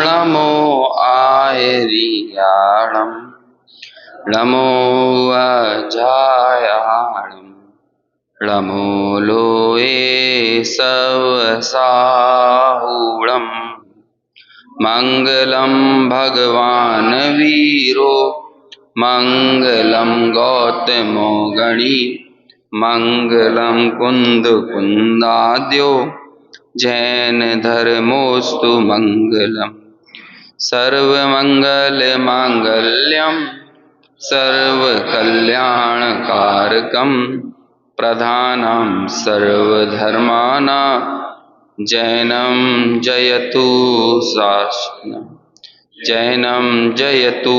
णमो आयरियाणम् णमो अजायाणम् णमो लोये सवसाहुणम् मंगलम भगवान वीरो मंगलम गौतमो गणी मंगलम कुंद कुंदाद्यो जैन धर्मोस्तु मंगलम सर्वमंगल मांगल्यम सर्वकल्याणकारकम प्रधानम सर्वधर्माणां जैनम जयतु शासनम जैनम जयतु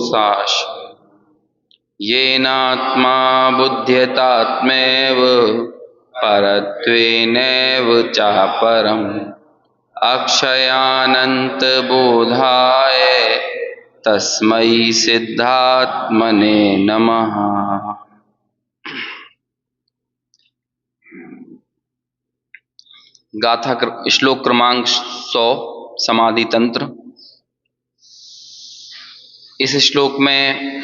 शासनम येनात्मा बुध्यतात्मैव परत्वेनैव चापरम् अक्षयानंत बोधाय तस्मै सिद्धात्मने नमः। गाथा श्लोक क्रमांक 100 समाधि तंत्र। इस श्लोक में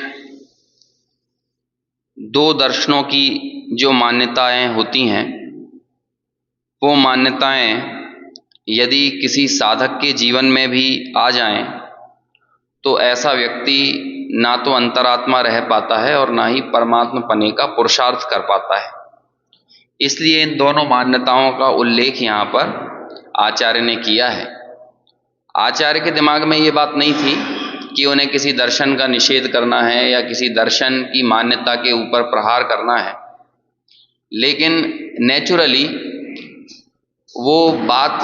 दो दर्शनों की जो मान्यताएं होती हैं, वो मान्यताएं यदि किसी साधक के जीवन में भी आ जाएं तो ऐसा व्यक्ति ना तो अंतरात्मा रह पाता है और ना ही परमात्मा पने का पुरुषार्थ कर पाता है। इसलिए इन दोनों मान्यताओं का उल्लेख यहाँ पर आचार्य ने किया है। आचार्य के दिमाग में ये बात नहीं थी कि उन्हें किसी दर्शन का निषेध करना है या किसी दर्शन की मान्यता के ऊपर प्रहार करना है, लेकिन नेचुरली वो बात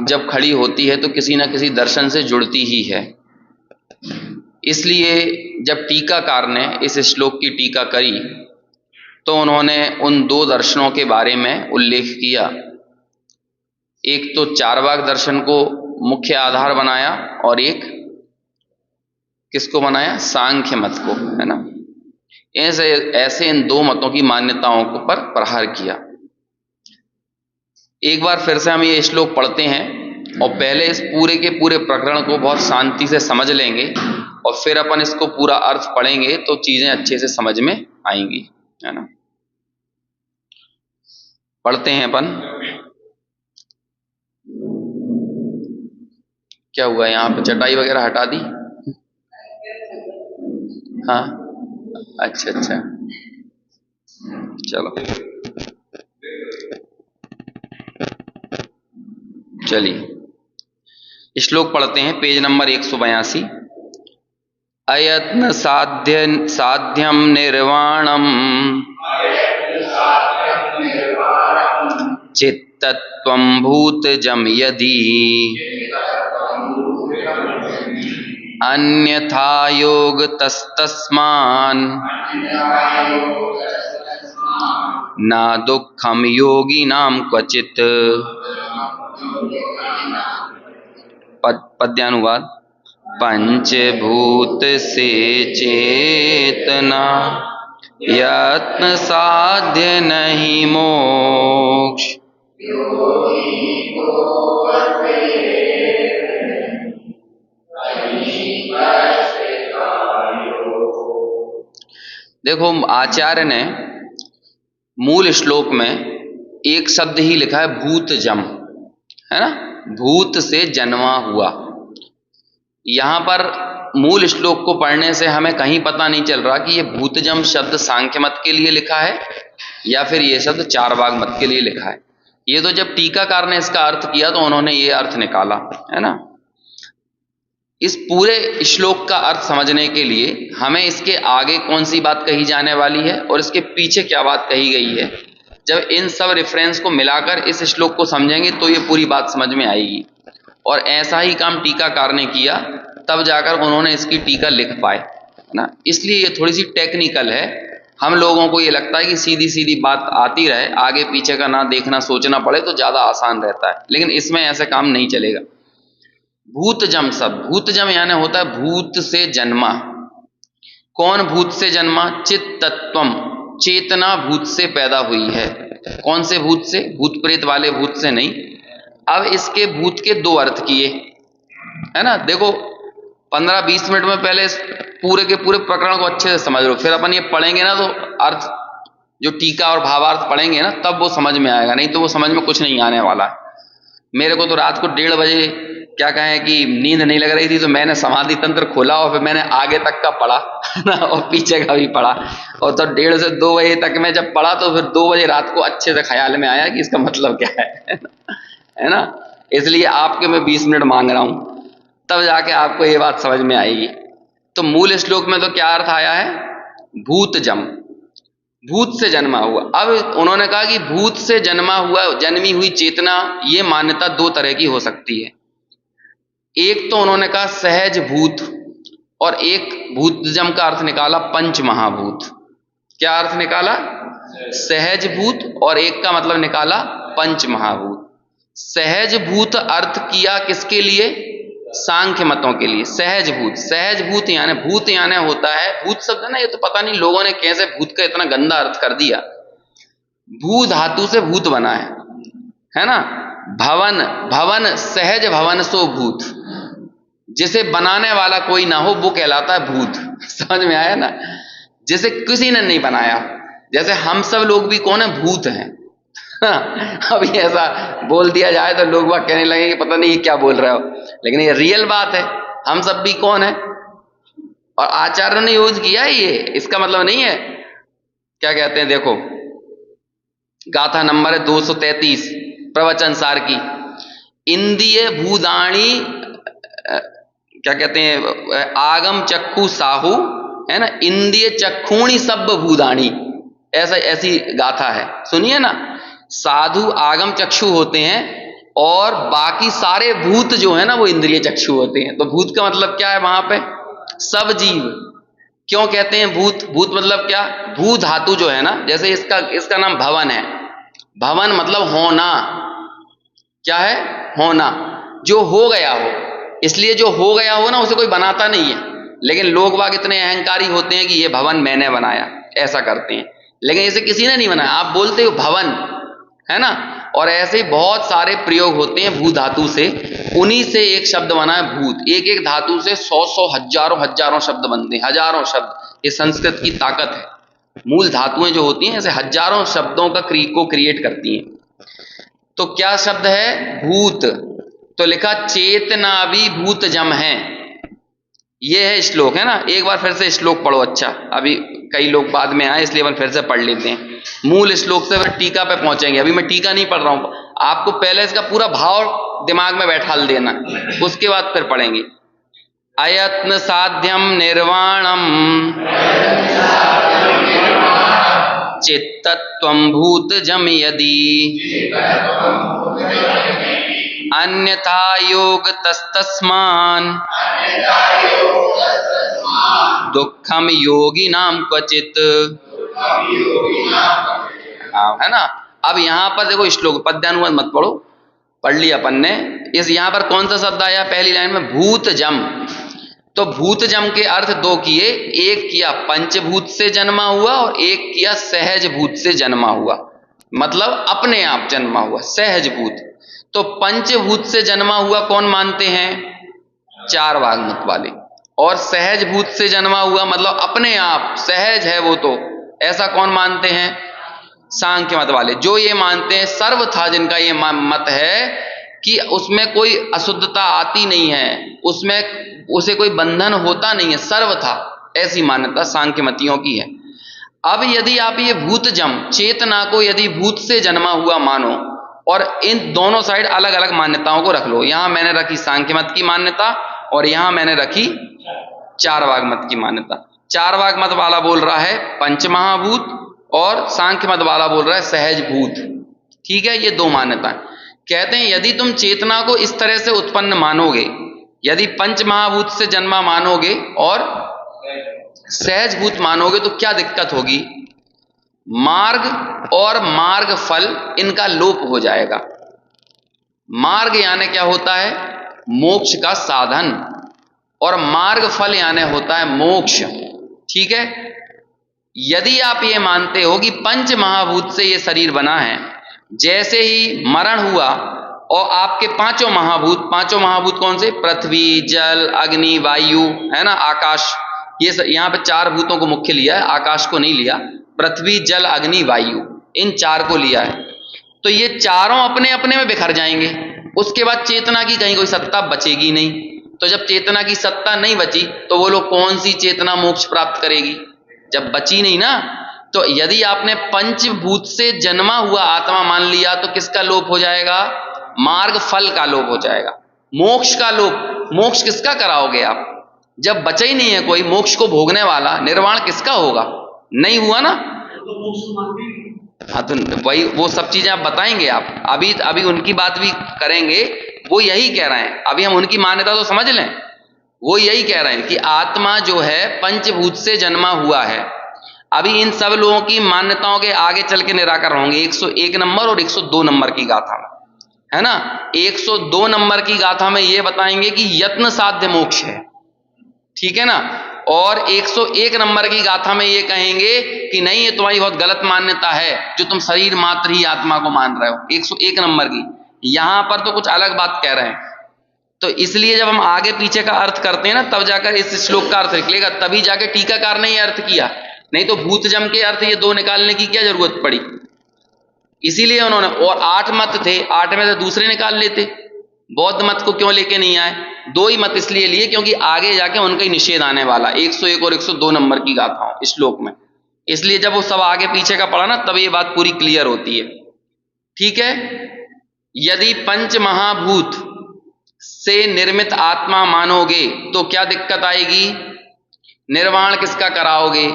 जब खड़ी होती है तो किसी न किसी दर्शन से जुड़ती ही है। इसलिए जब टीकाकार ने इस श्लोक की टीका करी तो उन्होंने उन दो दर्शनों के बारे में उल्लेख किया। एक तो चारवाक दर्शन को मुख्य आधार बनाया और एक किसको बनाया, सांख्य मत को, है ना। ऐसे इन दो मतों की मान्यताओं को पर प्रहार किया। एक बार फिर से हम ये श्लोक पढ़ते हैं और पहले इस पूरे के पूरे प्रकरण को बहुत शांति से समझ लेंगे और फिर अपन इसको पूरा अर्थ पढ़ेंगे तो चीजें अच्छे से समझ में आएंगी, है ना। पढ़ते हैं अपन। क्या हुआ यहाँ पे, चटाई वगैरह हटा दी? हाँ, अच्छा अच्छा, चलो चलिए श्लोक पढ़ते हैं। Page number 182। अयत्न साध्यम निर्वाणम चित्तत्वं भूतजम यदि अन्यथा योगतस्तस्मान् न दुःखम योगिनां क्वचित्। पद्यानुवाद। पंचभूत से चेतना यत्न साध्य नहीं मोक्ष। देखो, आचार्य ने मूल श्लोक में एक शब्द ही लिखा है, भूतजम, है ना, भूत से जन्मा हुआ। यहां पर मूल श्लोक को पढ़ने से हमें कहीं पता नहीं चल रहा कि ये भूतजम शब्द सांख्य मत के लिए लिखा है या फिर ये शब्द चारवाक मत के लिए लिखा है। ये तो जब टीकाकार ने इसका अर्थ किया तो उन्होंने ये अर्थ निकाला, है ना। इस पूरे श्लोक का अर्थ समझने के लिए हमें इसके आगे कौन सी बात कही जाने वाली है और इसके पीछे क्या बात कही गई है, जब इन सब रेफरेंस को मिलाकर इस श्लोक को समझेंगे तो ये पूरी बात समझ में आएगी। और ऐसा ही काम टीकाकार ने किया, तब जाकर उन्होंने इसकी टीका लिख पाए, है ना। इसलिए ये थोड़ी सी टेक्निकल है। हम लोगों को ये लगता है कि सीधी सीधी बात आती रहे, आगे पीछे का ना देखना सोचना पड़े तो ज्यादा आसान रहता है, लेकिन इसमें ऐसा काम नहीं चलेगा। भूतजम शब्द, भूतजम यानी होता है भूत से जन्मा। कौन भूत से जन्मा? चित्तत्वम, चेतना भूत से पैदा हुई है। कौन से भूत से? भूत प्रेत वाले भूत से नहीं। अब इसके भूत के दो अर्थ किए। है ना। देखो 15-20 मिनट में पहले पूरे के पूरे प्रकरण को अच्छे से समझ लो, फिर अपन ये पढ़ेंगे ना तो अर्थ जो टीका और भावार्थ पढ़ेंगे ना तब वो समझ में आएगा, नहीं तो वो समझ में कुछ नहीं आने वाला है। मेरे को तो रात को 1:30 बजे क्या कहें कि नींद नहीं लग रही थी, तो मैंने समाधि तंत्र खोला और फिर मैंने आगे तक का पढ़ा ना और पीछे का भी पढ़ा, और तो 1:30 से 2 बजे तक मैं जब पढ़ा तो फिर 2 बजे रात को अच्छे से ख्याल में आया कि इसका मतलब क्या है ना। इसलिए आपके मैं 20 मिनट मांग रहा हूं, तब जाके आपको ये बात समझ में आएगी। तो मूल श्लोक में तो क्या अर्थ आया है, भूत जम, भूत से जन्मा हुआ। अब उन्होंने कहा कि भूत से जन्मा हुआ, जन्मी हुई चेतना, ये मान्यता 2 तरह की हो सकती है। एक तो उन्होंने कहा सहज भूत, और एक भूत जम का अर्थ निकाला पंच महाभूत। क्या अर्थ निकाला, सहज भूत, और एक का मतलब निकाला पंच महाभूत। सहज भूत अर्थ किया किसके लिए, सांख्य मतों के लिए। सहज भूत, सहज भूत यानी, भूत यानी होता है, भूत शब्द है ना, ये तो पता नहीं लोगों ने कैसे भूत का इतना गंदा अर्थ कर दिया। भू धातु से भूत बना है ना। भवन, भवन सहज भवन सो भूत, जिसे बनाने वाला कोई ना हो वो कहलाता है भूत। समझ में आया ना, जिसे किसी ने नहीं बनाया। जैसे हम सब लोग भी कौन है, भूत हैं। अभी ऐसा बोल दिया जाए तो लोग बात कहने लगे कि पता नहीं ये क्या बोल रहे हो, लेकिन ये रियल बात है। हम सब भी कौन है, और आचार्यों ने यूज किया है ये, इसका मतलब नहीं है। क्या कहते हैं, देखो गाथा नंबर है 233 प्रवचन सार की। इंद्रिय भूदाणी, क्या कहते हैं, आगम चक्षु साहू, है ना, इंद्रिय चक्षुणी सब भूदाणी, ऐसा ऐसी गाथा है, सुनिए ना। साधु आगम चक्षु होते हैं और बाकी सारे भूत जो है ना वो इंद्रिय चक्षु होते हैं। तो भूत का मतलब क्या है वहां पे, सब जीव। क्यों कहते हैं भूत, भूत मतलब क्या, भू धातु जो है ना, जैसे इसका नाम भवन है। भवन मतलब होना, क्या है, होना, जो हो गया हो। इसलिए जो हो गया हो ना उसे कोई बनाता नहीं है, लेकिन लोग बाग इतने अहंकारी होते हैं कि ये भवन मैंने बनाया, ऐसा करते हैं, लेकिन इसे किसी ने नहीं बनाया। आप बोलते हो भवन, है ना, और ऐसे बहुत सारे प्रयोग होते हैं भू धातु से, उन्हीं से एक शब्द बना है भूत। एक एक धातु से 100 हजारों हजारों शब्द बनते हैं, हजारों शब्द। ये संस्कृत की ताकत है, मूल धातुएं जो होती हैं ऐसे हजारों शब्दों का को क्रिएट करती हैं। तो क्या शब्द है, भूत। तो लिखा चेतना भी भूत जम है, ये है श्लोक, है ना। एक बार फिर से श्लोक पढ़ो, अच्छा अभी कई लोग बाद में आए इसलिए अपन फिर से पढ़ लेते हैं। मूल श्लोक से फिर टीका पे पहुंचेंगे। अभी मैं टीका नहीं पढ़ रहा हूं, आपको पहले इसका पूरा भाव दिमाग में बैठा देना, उसके बाद फिर पढ़ेंगे। अयत्न साध्यम निर्वाणम चित्तत्वं भूत जम यदि अन्यथा योग तस्तस्मान दुखम योगी नाम क्वचित। है ना। अब यहां पर देखो श्लोक, पद्यानुवाद मत पढ़ो, पढ़ लिया अपन ने। इस यहां पर कौन सा शब्द आया पहली लाइन में, भूत जम। तो भूत जम के अर्थ 2 किए, एक किया पंचभूत से जन्मा हुआ और एक किया सहज भूत से जन्मा हुआ, मतलब अपने आप जन्मा हुआ सहज भूत। तो पंचभूत से जन्मा हुआ कौन मानते हैं, 4 वाग्मत वाले, और सहज भूत से जन्मा हुआ मतलब अपने आप सहज है वो, तो ऐसा कौन मानते हैं, सांख्य मत वाले। जो ये मानते हैं सर्व था, जिनका ये मत है कि उसमें कोई अशुद्धता आती नहीं है, उसमें उसे कोई बंधन होता नहीं है, सर्व था, ऐसी मान्यता सांख्य मतियों की है। अब यदि आप ये भूत जम चेतना को यदि भूत से जन्मा हुआ मानो, और इन दोनों साइड अलग अलग मान्यताओं को रख लो, यहां मैंने रखी सांख्य मत की मान्यता और यहां मैंने रखी 4 वाग्मत की मान्यता। 4 वाग्मत वाला बोल रहा है पंचमहाभूत और सांख्य मत वाला बोल रहा है सहज भूत। ठीक है, ये 2 मान्यताएं। कहते हैं यदि तुम चेतना को इस तरह से उत्पन्न मानोगे, यदि पंच महाभूत से जन्मा मानोगे और सहज भूत मानोगे, तो क्या दिक्कत होगी, मार्ग और मार्ग फल इनका लोप हो जाएगा। मार्ग यानी क्या होता है, मोक्ष का साधन, और मार्ग फल यानी होता है मोक्ष। ठीक है, यदि आप ये मानते हो कि पंच महाभूत से ये शरीर बना है, जैसे ही मरण हुआ और आपके पांचों महाभूत कौन से? पृथ्वी, जल, अग्नि, वायु, है ना, आकाश। ये यहाँ पे चार भूतों को मुख्य लिया है, आकाश को नहीं लिया। पृथ्वी, जल, अग्नि, वायु, इन चार को लिया है। तो ये चारों अपने अपने में बिखर जाएंगे। उसके बाद चेतना की कहीं कोई सत्ता बचेगी नहीं। तो जब चेतना की सत्ता नहीं बची तो वो लोग कौन सी चेतना मोक्ष प्राप्त करेगी? जब बची नहीं ना। तो यदि आपने पंचभूत से जन्मा हुआ आत्मा मान लिया तो किसका लोप हो जाएगा? मार्ग फल का लोप हो जाएगा, मोक्ष का लोप। मोक्ष किसका कराओगे आप? जब बचा ही नहीं है कोई मोक्ष को भोगने वाला, निर्वाण किसका होगा? नहीं हुआ ना। हाँ, तो वही वो सब चीजें आप बताएंगे। आप अभी उनकी बात भी करेंगे। वो यही कह रहे हैं, अभी हम उनकी मान्यता तो समझ लें। वो यही कह रहे हैं कि आत्मा जो है पंचभूत से जन्मा हुआ है। अभी इन सब लोगों की मान्यताओं के आगे चल के निराकरण होंगे 101 नंबर और 102 नंबर की गाथा में, है ना। 102 नंबर की गाथा में ये बताएंगे कि यत्न साध्य मोक्ष है, ठीक है ना। और 101 नंबर की गाथा में ये कहेंगे कि नहीं, ये तुम्हारी बहुत गलत मान्यता है जो तुम शरीर मात्र ही आत्मा को मान रहे हो। 101 नंबर की। यहां पर तो कुछ अलग बात कह रहे हैं। तो इसलिए जब हम आगे पीछे का अर्थ करते हैं ना, तब जाकर इस श्लोक का अर्थ निकलेगा, तभी जाके टीकाकार ने ये अर्थ किया। नहीं तो भूत जम के अर्थ ये दो निकालने की क्या जरूरत पड़ी? इसीलिए उन्होंने, और 8 मत थे, 8 में से दूसरे निकाल लेते। बौद्ध मत को क्यों लेके नहीं आए? 2 ही मत इसलिए लिए क्योंकि आगे जाके उनका ही निषेध आने वाला 101 और 102 नंबर की गाथाओं इस श्लोक में। इसलिए जब वो सब आगे पीछे का पढ़ा ना, तब ये बात पूरी क्लियर होती है, ठीक है। यदि पंच महाभूत से निर्मित आत्मा मानोगे तो क्या दिक्कत आएगी? निर्वाण किसका कराओगे?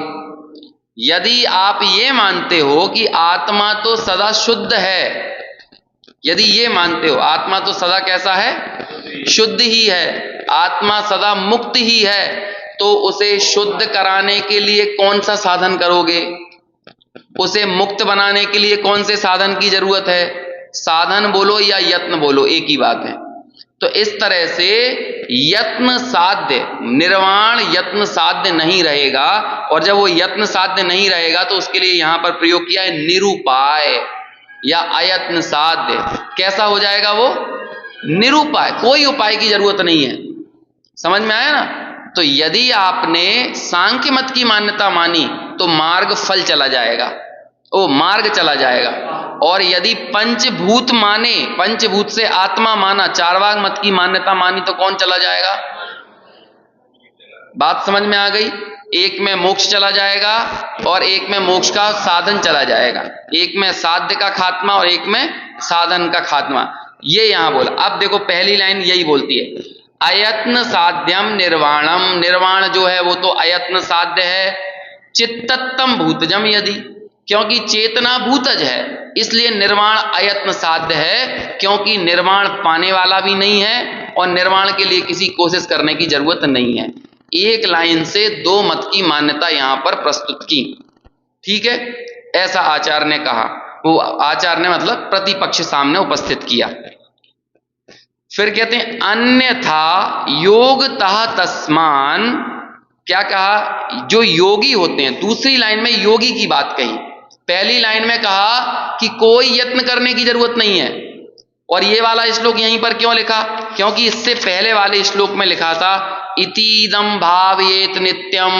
यदि आप ये मानते हो कि आत्मा तो सदा शुद्ध है, यदि ये मानते हो आत्मा तो सदा कैसा है? शुद्ध ही है, आत्मा सदा मुक्त ही है, तो उसे शुद्ध कराने के लिए कौन सा साधन करोगे? उसे मुक्त बनाने के लिए कौन से साधन की जरूरत है? साधन बोलो या यत्न बोलो, एक ही बात है। तो इस तरह से यत्न साध्य, निर्वाण यत्न साध्य नहीं रहेगा। और जब वो यत्न साध्य नहीं रहेगा तो उसके लिए यहां पर प्रयोग किया है निरुपाय या अयत्न साध्य। कैसा हो जाएगा वो? निरुपाय, कोई उपाय की जरूरत नहीं है। समझ में आया ना। तो यदि आपने सांख्य मत की मान्यता मानी तो मार्ग फल चला जाएगा, ओ मार्ग चला जाएगा। और यदि पंचभूत माने, पंचभूत से आत्मा माना, चारवाक मत की मान्यता मानी, तो कौन चला जाएगा? बात समझ में आ गई। एक में मोक्ष चला जाएगा और एक में मोक्ष का साधन चला जाएगा। एक में साध्य का खात्मा और एक में साधन का खात्मा। ये यहां बोला। अब देखो पहली लाइन यही बोलती है, अयत्न साध्यम निर्वाणम। निर्वाण जो है वो तो अयत्न साध्य है। चित्तत्तम भूतजम यदि, क्योंकि चेतना भूतज है इसलिए निर्वाण अयत्न साध्य है, क्योंकि निर्वाण पाने वाला भी नहीं है और निर्वाण के लिए किसी कोशिश करने की जरूरत नहीं है। एक लाइन से 2 मत की मान्यता यहां पर प्रस्तुत की, ठीक है। ऐसा आचार्य ने कहा। वो आचार्य ने मतलब प्रतिपक्ष सामने उपस्थित किया। फिर कहते हैं अन्यथा योगतः तस्मान। क्या कहा? जो योगी होते हैं। दूसरी लाइन में योगी की बात कही, पहली लाइन में कहा कि कोई यत्न करने की जरूरत नहीं है। और ये वाला श्लोक यहीं पर क्यों लिखा? क्योंकि इससे पहले वाले श्लोक में लिखा था इतीदम भावयेत नित्यम,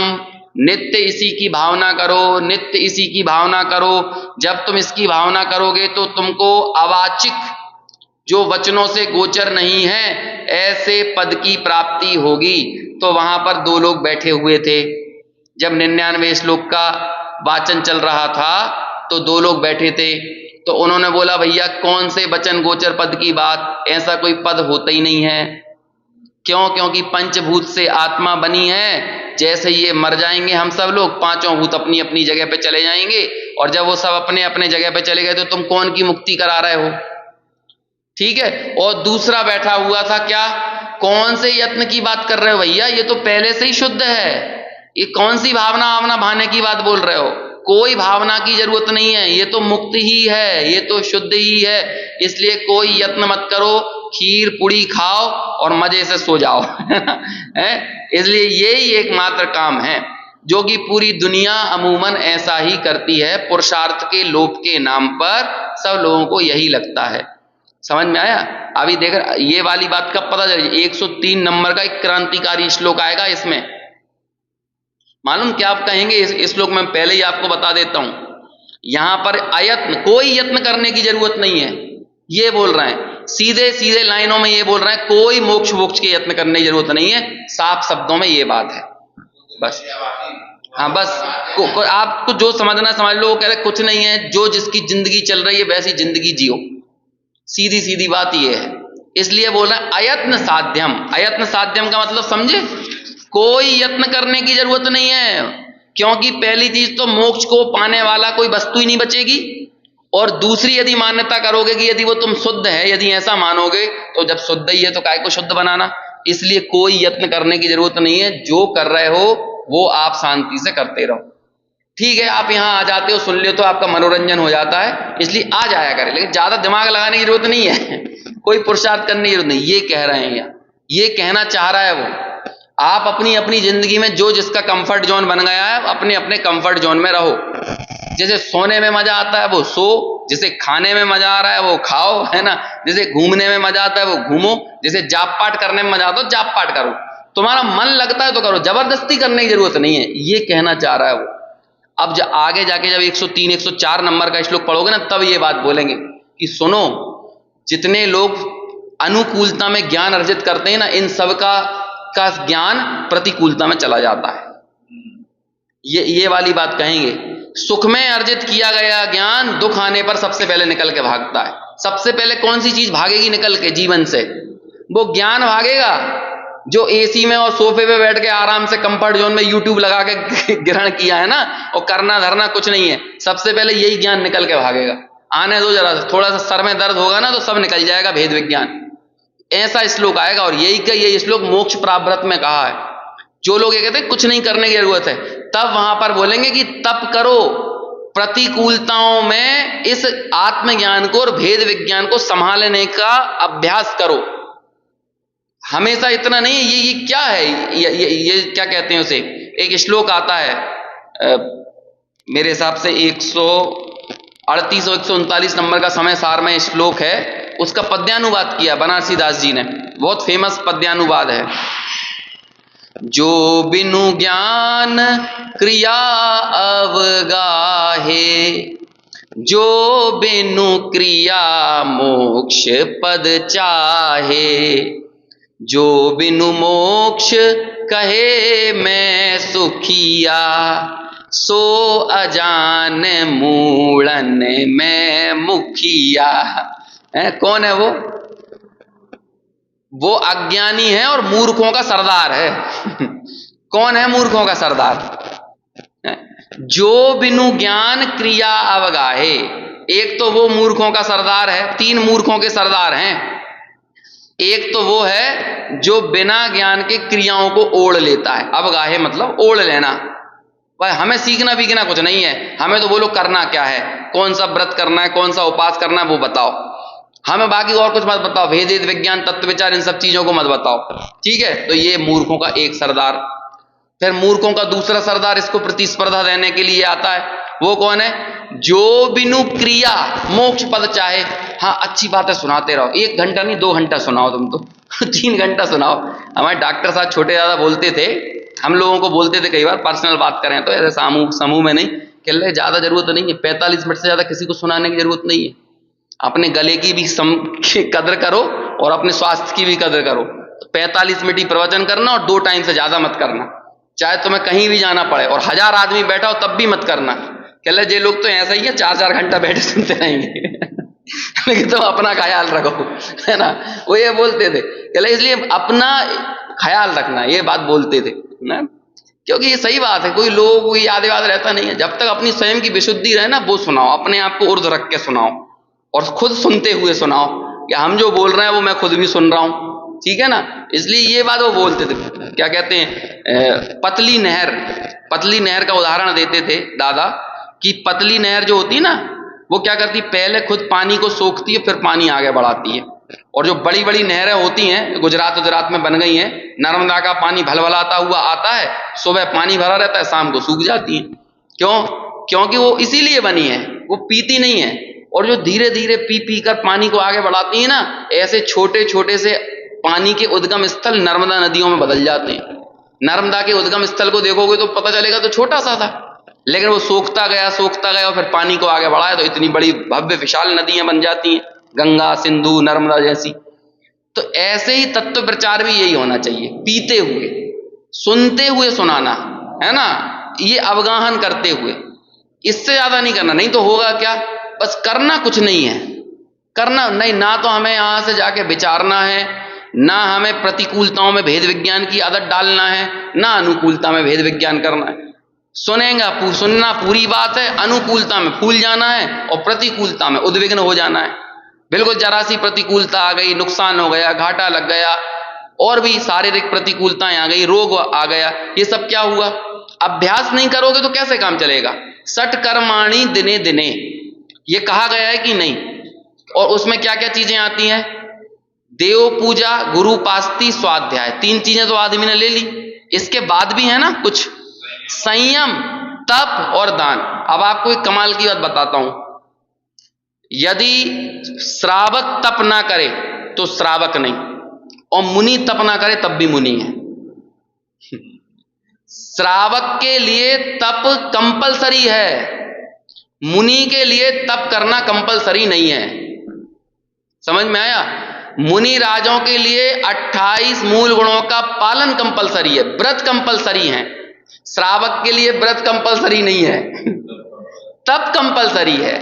नित्य इसी की भावना करो, नित्य इसी की भावना करो। जब तुम इसकी भावना करोगे तो तुमको अवाचिक, जो वचनों से गोचर नहीं है, ऐसे पद की प्राप्ति होगी। तो वहां पर 2 लोग बैठे हुए थे। जब 99 श्लोक का वाचन चल रहा था तो 2 लोग बैठे थे। तो उन्होंने बोला भैया कौन से वचन गोचर पद की बात? ऐसा कोई पद होता ही नहीं है। क्यों? क्योंकि पंचभूत से आत्मा बनी है। जैसे ये मर जाएंगे हम सब लोग, 5 भूत अपनी अपनी जगह पे चले जाएंगे। और जब वो सब अपने अपने जगह पे चले गए तो तुम कौन की मुक्ति करा रहे हो? ठीक है। और दूसरा बैठा हुआ था, क्या? कौन से यत्न की बात कर रहे हो भैया? ये तो पहले से ही शुद्ध है। ये कौन सी भावना आवना भाने की बात बोल रहे हो? कोई भावना की जरूरत नहीं है, ये तो मुक्त ही है, ये तो शुद्ध ही है। इसलिए कोई यत्न मत करो, खीर पूड़ी खाओ और मजे से सो जाओ। इसलिए यही एकमात्र काम है जो कि पूरी दुनिया अमूमन ऐसा ही करती है। पुरुषार्थ के लोभ के नाम पर सब लोगों को यही लगता है। समझ में आया? अभी देख, ये वाली बात कब पता चली? 103 नंबर का एक क्रांतिकारी श्लोक आएगा इसमें। मालूम क्या आप कहेंगे इस श्लोक में? पहले ही आपको बता देता हूं, यहां पर अयत्न, कोई यत्न करने की जरूरत नहीं है, ये बोल रहे हैं। सीधे सीधे लाइनों में ये बोल रहे हैं, कोई मोक्ष वोक्ष के यत्न करने की जरूरत नहीं है। साफ शब्दों में ये बात है बस। हाँ बस, आपको जो समझना समझ लो। वो कह रहे कुछ नहीं है, जो जिसकी जिंदगी चल रही है वैसी जिंदगी जियो। सीधी सीधी बात ये है। इसलिए बोल रहे हैं अयत्न साध्यम। अयत्न साध्यम का मतलब समझे? कोई यत्न करने की जरूरत नहीं है, क्योंकि पहली चीज तो मोक्ष को पाने वाला कोई वस्तु ही नहीं बचेगी, और दूसरी यदि मान्यता करोगे कि यदि वो तुम शुद्ध है, यदि ऐसा मानोगे तो जब शुद्ध ही है तो काय को शुद्ध बनाना। इसलिए कोई यत्न करने की जरूरत नहीं है, जो कर रहे हो वो आप शांति से करते रहो। ठीक है, आप यहां आ जाते हो, सुन लियो तो आपका मनोरंजन हो जाता है, इसलिए आ जाया करें, लेकिन ज्यादा दिमाग लगाने की जरूरत नहीं है। कोई पुरुषार्थ करने की जरूरत नहीं, ये कह रहे हैं, ये कहना चाह रहा है वो। आप अपनी अपनी जिंदगी में जो जिसका कंफर्ट जोन बन गया है, अपने अपने कंफर्ट जोन में रहो। जैसे सोने में मजा आता है वो सो, जैसे खाने में मजा आ रहा है वो खाओ, है ना, जैसे घूमने में मजा आता है वो घूमो, जैसे जाप पाठ करने में मजा आता है जाप पाठ करो। तुम्हारा मन लगता है तो करो, जबरदस्ती करने की जरूरत नहीं है, ये कहना चाह रहा है वो। अब आगे जाके जब 103 104 नंबर का श्लोक पढ़ोगे ना, तब ये बात बोलेंगे कि सुनो, जितने लोग अनुकूलता में ज्ञान अर्जित करते हैं ना, इन सब का ज्ञान प्रतिकूलता में चला जाता है। ये वाली बात कहेंगे। सुख में अर्जित किया गया ज्ञान दुख आने पर सबसे पहले निकल के भागता है। सबसे पहले कौन सी चीज भागेगी निकल के जीवन से? वो ज्ञान भागेगा। जो एसी में और सोफे पे बैठ के आराम से कंफर्ट जोन में यूट्यूब लगा के ग्रहण किया है ना, और करना धरना कुछ नहीं है, सबसे पहले यही ज्ञान निकल के भागेगा। आने दो जरा, थोड़ा सा सर में दर्द होगा ना तो सब निकल जाएगा भेद विज्ञान। ऐसा श्लोक आएगा, और यही का ये श्लोक मोक्ष प्राव्रत में कहा है। जो लोग ये कहते हैं कुछ नहीं करने की जरूरत है, तब वहां पर बोलेंगे कि तप करो, प्रतिकूलताओं में इस आत्मज्ञान को और भेद विज्ञान को संभालने का अभ्यास करो। हमेशा इतना नहीं है। ये क्या है, ये क्या कहते हैं उसे? एक श्लोक आता है, मेरे हिसाब से 138 और 139 नंबर का समय सार में श्लोक है, उसका पद्यानुवाद किया बनारसी दास जी ने, बहुत फेमस पद्यानुवाद है। जो बिनु ज्ञान क्रिया अवगाहे, जो बिनु क्रिया मोक्ष पद चाहे, जो बिनु मोक्ष कहे मैं सुखिया, सो अजान मूढ़न में मुखिया। कौन है वो? वो अज्ञानी है और मूर्खों का सरदार है। कौन है मूर्खों का सरदार? जो बिनु ज्ञान क्रिया अवगाहे। एक तो वो मूर्खों का सरदार है, 3 मूर्खों के सरदार हैं। एक तो वो है जो बिना ज्ञान के क्रियाओं को ओढ़ लेता है। अवगाहे मतलब ओढ़ लेना। भाई हमें सीखना बीखना कुछ नहीं है, हमें तो बोलो करना क्या है, कौन सा व्रत करना है, कौन सा उपास करना है वो बताओ, हमें बाकी और कुछ मत बताओ, भेद विज्ञान तत्व विचार इन सब चीजों को मत बताओ। ठीक है, तो ये मूर्खों का एक सरदार। फिर मूर्खों का दूसरा सरदार इसको प्रतिस्पर्धा देने के लिए आता है। वो कौन है? जो बिनु क्रिया मोक्ष पद चाहे। हाँ अच्छी बात है, सुनाते रहो, 1 घंटा नहीं 2 घंटा सुनाओ, तुम तो 3 घंटा सुनाओ। हमारे डॉक्टर साहब छोटे दादा बोलते थे, हम लोगों को बोलते थे कई बार, पर्सनल बात करें तो, ऐसे समूह में नहीं, कह रहे ज्यादा जरूरत नहीं है, 45 मिनट से ज्यादा किसी को सुनाने की जरूरत नहीं है। अपने गले की भी कदर करो और अपने स्वास्थ्य की भी कदर करो। 45 मिनट ही प्रवचन करना और 2 टाइम से ज्यादा मत करना, चाहे तुम्हें कहीं भी जाना पड़े और 1000 आदमी बैठा हो तब भी मत करना। कह ले जे लोग तो ऐसा ही है, 4-4 घंटा बैठे सुनते रहेंगे। लेकिन तुम अपना ख्याल रखो, है ना, वो ये बोलते थे। कह ले इसलिए अपना ख्याल रखना, ये बात बोलते थे ना, क्योंकि ये सही बात है। कोई लोग कोई याद रहता नहीं है। जब तक अपनी स्वयं की विशुद्धि रहे ना, वो सुनाओ, अपने आप को ऊर्ध्व रख के सुनाओ और खुद सुनते हुए सुनाओ कि हम जो बोल रहे हैं वो मैं खुद भी सुन रहा हूं। ठीक है ना, इसलिए ये बात वो बोलते थे। क्या कहते हैं, पतली नहर का उदाहरण देते थे दादा कि पतली नहर जो होती है ना, वो क्या करती, पहले खुद पानी को सोखती है, फिर पानी आगे बढ़ाती है। और जो बड़ी बड़ी नहरें होती हैं, गुजरात में बन गई हैं, नर्मदा का पानी भलभलाता हुआ आता है, सुबह पानी भरा रहता है, शाम को सूख जाती है। क्यों? क्योंकि वो इसीलिए बनी है, वो पीती नहीं है, और जो धीरे धीरे पी पी कर पानी को आगे बढ़ाती है ना, ऐसे छोटे छोटे से पानी के उद्गम स्थल नर्मदा नदियों में बदल जाते हैं। नर्मदा के उद्गम स्थल को देखोगे तो पता चलेगा तो छोटा सा था, लेकिन वो सोखता गया और फिर पानी को आगे बढ़ाया तो इतनी बड़ी भव्य विशाल नदियां बन जाती हैं, गंगा, सिंधु, नर्मदा जैसी। तो ऐसे ही तत्व प्रचार भी यही होना चाहिए, पीते हुए, सुनते हुए सुनाना, है ना, ये अवगाहन करते हुए, इससे ज्यादा नहीं करना। नहीं तो होगा क्या, बस करना कुछ नहीं है, करना नहीं, ना तो हमें यहां से जाके विचारना है, ना हमें प्रतिकूलताओं में भेद विज्ञान की आदत डालना है, ना अनुकूलता में भेद विज्ञान करना है। सुनेंगे, सुनना पूरी बात है, अनुकूलता में फूल जाना है और प्रतिकूलता में उद्विग्न हो जाना है। बिल्कुल जरा सी प्रतिकूलता आ गई, नुकसान हो गया, घाटा लग गया, और भी शारीरिक प्रतिकूलताएं आ गई, रोग आ गया, ये सब क्या हुआ? अभ्यास नहीं करोगे तो कैसे काम चलेगा? सठ कर्माणि दिने दिने, ये कहा गया है कि नहीं? और उसमें क्या क्या चीजें आती हैं? देव पूजा, गुरु पास्ती, स्वाध्याय, 3 चीजें तो आदमी ने ले ली। इसके बाद भी है ना कुछ, संयम, तप और दान। अब आपको एक कमाल की बात बताता हूं, यदि श्रावक तप ना करे तो श्रावक नहीं, और मुनि तप ना करे तब भी मुनि है। श्रावक के लिए तप कंपलसरी है, मुनि के लिए तप करना कंपलसरी नहीं है। समझ में आया? मुनि राजों के लिए 28 मूल गुणों का पालन कंपलसरी है, व्रत कंपलसरी है। श्रावक के लिए व्रत कंपलसरी नहीं है, तप कंपलसरी है।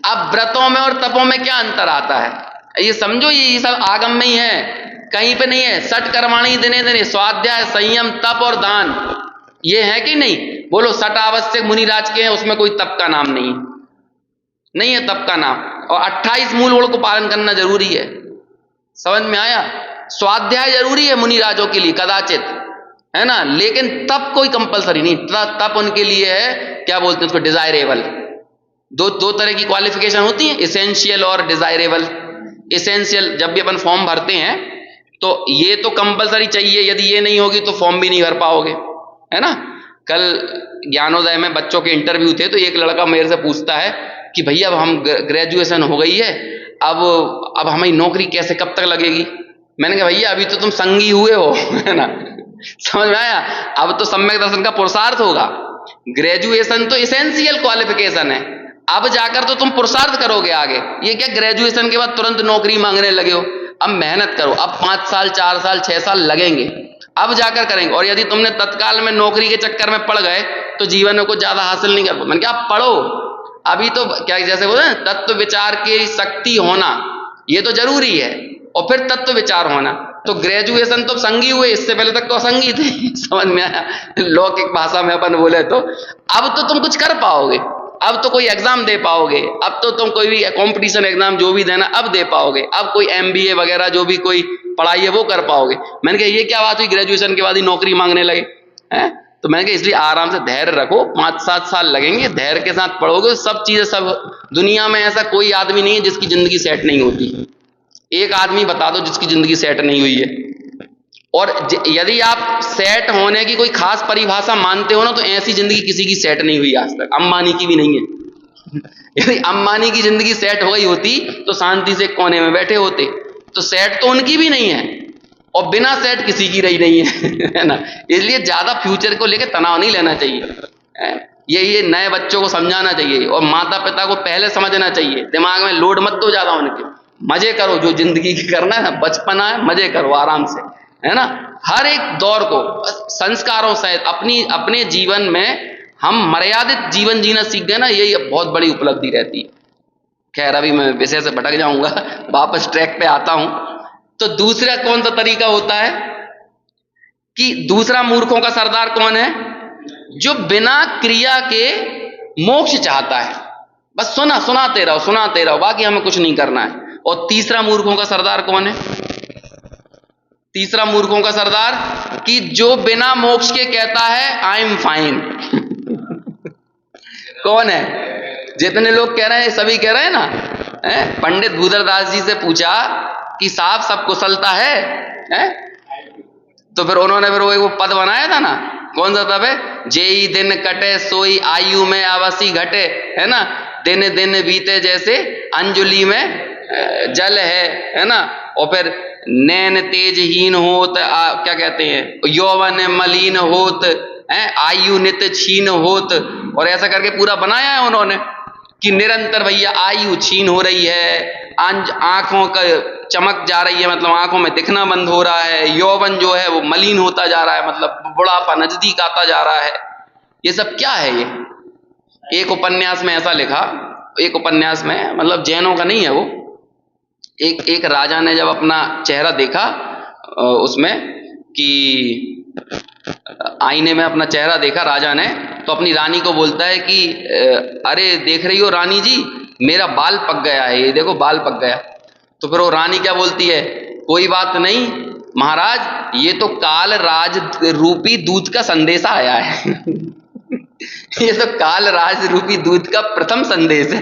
अब व्रतों में और तपों में क्या अंतर आता है, ये समझो, ये सब आगम में ही है, कहीं पे नहीं है। सठ कर्माणि दिने दिने, स्वाध्याय, संयम, तप और दान, ये है कि नहीं? बोलो, सठ आवश्यक मुनिराज के हैं, उसमें कोई तप का नाम नहीं है तप का नाम। और 28 मूल गुण को पालन करना जरूरी है। समझ में आया? स्वाध्याय जरूरी है मुनिराजों के लिए कदाचित, है ना, लेकिन तप कोई कंपलसरी नहीं। तप उनके लिए है, क्या बोलते हैं उसको, डिजायरेबल। दो तरह की क्वालिफिकेशन होती है, इसेंशियल और डिजायरेबल। इसेंशियल, जब भी अपन फॉर्म भरते हैं तो ये तो कंपलसरी चाहिए, यदि ये नहीं होगी तो फॉर्म भी नहीं भर पाओगे, है ना। कल ज्ञानोदय में बच्चों के इंटरव्यू थे, तो एक लड़का मेरे से पूछता है कि भैया अब हम ग्रेजुएशन हो गई है, अब हमारी नौकरी कैसे, कब तक लगेगी? मैंने कहा भैया अभी तो तुम संगी हुए हो, है ना, समझ में आया? अब तो सम्यक दर्शन का पुरुषार्थ होगा। ग्रेजुएशन तो इसेंशियल क्वालिफिकेशन है, अब जाकर तो तुम पुरुषार्थ करोगे आगे। ये क्या ग्रेजुएशन के बाद तुरंत नौकरी मांगने लगे हो? अब मेहनत करो, अब 5 साल, 4 साल, 6 साल लगेंगे, अब जाकर करेंगे। और यदि तुमने तत्काल में नौकरी के चक्कर में पड़ गए तो जीवन में कुछ ज्यादा हासिल नहीं कर पाओ। मैंने कहा आप पढ़ो, अभी तो क्या जैसे बोले तत्व विचार की शक्ति होना ये तो जरूरी है, और फिर तत्व विचार होना। तो ग्रेजुएशन तो संगी हुए, इससे पहले तक तो असंगी थे। समझ में आया? लौकिक भाषा में अपन बोले तो अब तो तुम कुछ कर पाओगे, अब तो कोई एग्जाम दे पाओगे, अब तो तुम कोई भी कंपटीशन एग्जाम जो भी देना अब दे पाओगे, अब कोई MBA वगैरह जो भी कोई पढ़ाई है वो कर पाओगे। मैंने कहा ये क्या बात हुई, ग्रेजुएशन के बाद ही नौकरी मांगने लगे हैं? तो मैंने कहा इसलिए आराम से धैर्य रखो, 5-7 साल लगेंगे, धैर्य के साथ पढ़ोगे सब चीजें। सब दुनिया में ऐसा कोई आदमी नहीं है जिसकी जिंदगी सेट नहीं होती। एक आदमी बता दो जिसकी जिंदगी सेट नहीं हुई है। और यदि आप सेट होने की कोई खास परिभाषा मानते हो ना, तो ऐसी जिंदगी किसी की सेट नहीं हुई आज तक, अंबानी की भी नहीं है। यदि अंबानी की जिंदगी सेट हो गई होती तो शांति से कोने में बैठे होते, तो सेट तो उनकी भी नहीं है, और बिना सेट किसी की रही नहीं है, है ना। इसलिए ज्यादा फ्यूचर को लेकर तनाव नहीं लेना चाहिए, ये नए बच्चों को समझाना चाहिए, और माता पिता को पहले समझना चाहिए। दिमाग में लोड मत दो ज्यादा उनके, मजे करो, जो जिंदगी करना है, बचपना है, मजे करो आराम से, है ना। हर एक दौर को संस्कारों से अपने जीवन में हम मर्यादित जीवन जीना सीख गए ना, यही बहुत बड़ी उपलब्धि रहती है। खैर अभी मैं विषय से भटक जाऊंगा, वापस ट्रैक पे आता हूं। तो दूसरा कौन सा तरीका होता है कि दूसरा मूर्खों का सरदार कौन है? जो बिना क्रिया के मोक्ष चाहता है, बस सुनाते रहो, बाकी हमें कुछ नहीं करना है। और तीसरा मूर्खों का सरदार कौन है? तीसरा मूर्खों का सरदार कि जो बिना मोक्ष के कहता है आई एम फाइन। कौन है? जितने लोग कह रहे हैं सभी कह रहे हैं ना। पंडित भूदरदास जी से पूछा कि साहब सब कुशलता है? तो फिर उन्होंने वो पद बनाया था ना, कौन सा तब है? जेई दिन कटे सोई आयु में अवसी घटे, है ना। दिन दिन बीते जैसे अंजुली में जल है ना। और फिर नैन तेजहीन होत, क्या कहते हैं, यौवन मलिन होत, आयु नित छीन होत, और ऐसा करके पूरा बनाया है उन्होंने कि निरंतर भैया आयु छीन हो रही है, आंखों का चमक जा रही है, मतलब आंखों में दिखना बंद हो रहा है, यौवन जो है वो मलिन होता जा रहा है, मतलब बुढ़ापा नजदीक आता जा रहा है। ये सब क्या है? ये एक उपन्यास में ऐसा लिखा, एक उपन्यास में, मतलब जैनों का नहीं है वो, एक राजा ने जब अपना चेहरा देखा उसमें कि आईने में अपना चेहरा देखा राजा ने, तो अपनी रानी को बोलता है कि अरे देख रही हो रानी जी, मेरा बाल पक गया है, ये देखो बाल पक गया। तो फिर वो रानी क्या बोलती है, कोई बात नहीं महाराज, ये तो काल राज रूपी दूध का संदेशा आया है ये तो काल राज रूपी दूध का प्रथम संदेश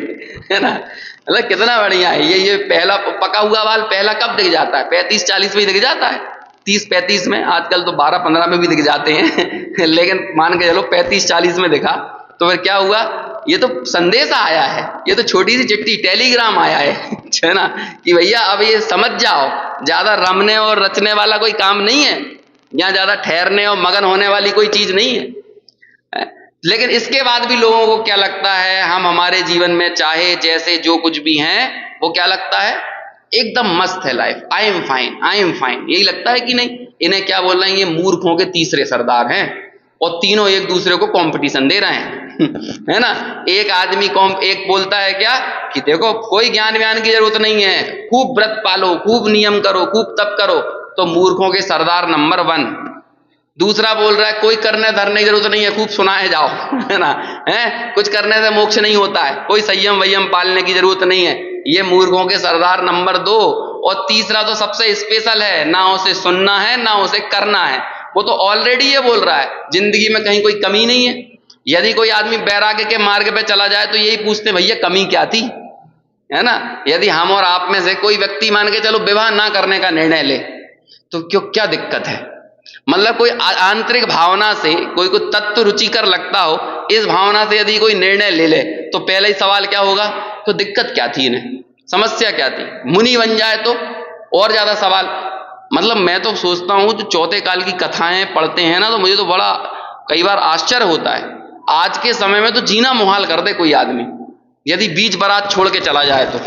है ना। मतलब कितना बढ़िया है ये पहला पका हुआ बाल पहला कब दिख जाता है? 35-40 में ही दिख जाता है, 30-35 में, आजकल तो 12-15 में भी दिख जाते हैं लेकिन मान के चलो 35-40 में दिखा। तो फिर क्या हुआ, ये तो संदेशा आया है, ये तो छोटी सी चिट्ठी टेलीग्राम आया है ना, कि भैया अब ये समझ जाओ, ज्यादा रमने और रचने वाला कोई काम नहीं है, यहाँ ज्यादा ठहरने और मगन होने वाली कोई चीज नहीं है। लेकिन इसके बाद भी लोगों को क्या लगता है, हम हमारे जीवन में चाहे जैसे जो कुछ भी हैं, वो क्या लगता है, एकदम मस्त है life, I am fine, I am fine, यही लगता है कि नहीं? इन्हें क्या बोल रहे हैं, ये मूर्खों के तीसरे सरदार हैं, और तीनों एक दूसरे को कंपटीशन दे रहे हैं है ना। एक आदमी एक बोलता है क्या कि देखो कोई ज्ञान व्यान की जरूरत नहीं है, खूब व्रत पालो, खूब नियम करो, खूब तप करो, तो मूर्खों के सरदार नंबर 1। दूसरा बोल रहा है कोई करने धरने की जरूरत नहीं है, खूब सुनाए जाओ है ना, कुछ करने से मोक्ष नहीं होता है, कोई संयम वयम पालने की जरूरत नहीं है, ये मूर्खों के सरदार नंबर 2। और तीसरा तो सबसे स्पेशल है, ना उसे सुनना है ना उसे करना है, वो तो ऑलरेडी ये बोल रहा है जिंदगी में कहीं कोई कमी नहीं है। यदि कोई आदमी वैराग्य के मार्ग पे चला जाए तो यही पूछते भैया कमी क्या थी, है ना। यदि हम और आप में से कोई व्यक्ति मान के चलो विवाह ना करने का निर्णय ले, तो क्यों, क्या दिक्कत है? मतलब कोई आंतरिक भावना से कोई को तत्व रुचिकर लगता हो, इस भावना से यदि कोई निर्णय ले ले, तो पहला ही सवाल क्या होगा, तो दिक्कत क्या थी इन्हें, समस्या क्या थी? मुनि बन जाए तो और ज्यादा सवाल। मतलब मैं तो सोचता हूं, जो चौथे काल की कथाएं पढ़ते हैं ना, तो मुझे तो बड़ा कई बार आश्चर्य होता है। आज के समय में तो जीना मुहाल कर दे कोई आदमी, यदि बीच बारात छोड़ के चला जाए तो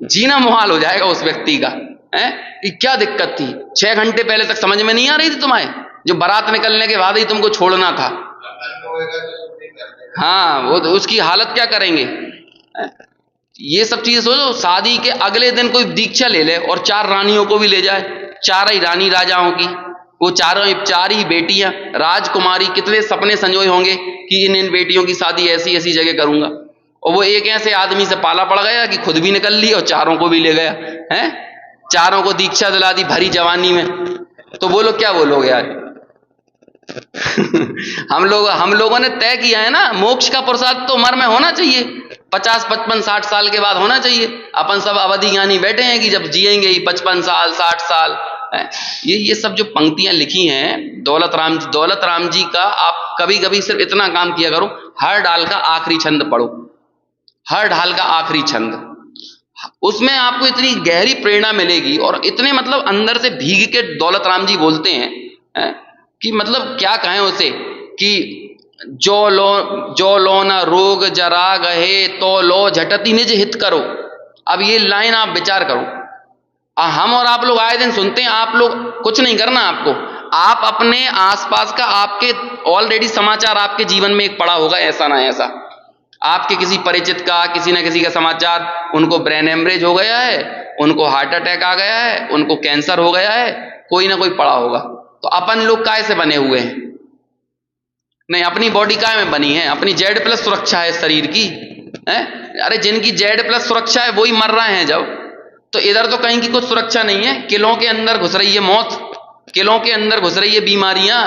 जीना मुहाल हो जाएगा उस व्यक्ति का, है कि क्या दिक्कत थी? 6 घंटे पहले तक समझ में नहीं आ रही थी तुम्हें, जो बारात निकलने के बाद ही तुमको छोड़ना था। हाँ, वो तो उसकी हालत क्या करेंगे? ये सब चीजें सोचो। शादी के अगले दिन कोई दीक्षा ले ले और 4 रानियों को भी ले जाए, 4 ही रानी राजाओं की, वो 4 ही बेटियां राजकुमारी, कितने सपने संजोए होंगे कि इन बेटियों की शादी ऐसी ऐसी जगह करूंगा, और वो एक ऐसे आदमी से पाला पड़ गया कि खुद भी निकल ली और 4 को भी ले गया है, 4 को दीक्षा दिला दी भरी जवानी में। तो बोलो क्या बोलोगे यार हम लोगों ने तय किया है ना, मोक्ष का प्रसाद तो उम्र में होना चाहिए, 50, 55, 60 साल के बाद होना चाहिए। अपन सब अवधि ज्ञानी बैठे हैं कि जब जिएंगे ही 55 साल 60 साल। ये सब जो पंक्तियां लिखी हैं दौलत राम जी का, आप कभी कभी सिर्फ इतना काम किया करो, हर डाल का आखिरी छंद पढ़ो, हर ढाल का आखिरी छंद, उसमें आपको इतनी गहरी प्रेरणा मिलेगी, और इतने मतलब अंदर से भीग के दौलत राम जी बोलते हैं कि मतलब क्या कहें उसे, कि जो लो न रोग जरा गहे, तो लो झटती निज हित करो। अब ये लाइन आप विचार करो, हम और आप लोग आए दिन सुनते हैं, आप लोग कुछ नहीं करना आपको, आप अपने आसपास का, आपके ऑलरेडी समाचार आपके जीवन में एक पड़ा होगा, ऐसा ना ऐसा, आपके किसी परिचित का, किसी ना किसी का समाचार, उनको ब्रेन हेमरेज हो गया है, उनको हार्ट अटैक आ गया है, उनको कैंसर हो गया है, कोई ना कोई पड़ा होगा। तो अपन लोग काय से बने हुए हैं? नहीं, अपनी बॉडी काय में बनी है? अपनी Z+ सुरक्षा है शरीर की, है? अरे जिनकी Z+ सुरक्षा है वही मर रहे हैं जब, तो इधर तो कहीं की कुछ सुरक्षा नहीं है। किलों के अंदर घुस रही है मौत, किलों के अंदर घुस रही है बीमारियां।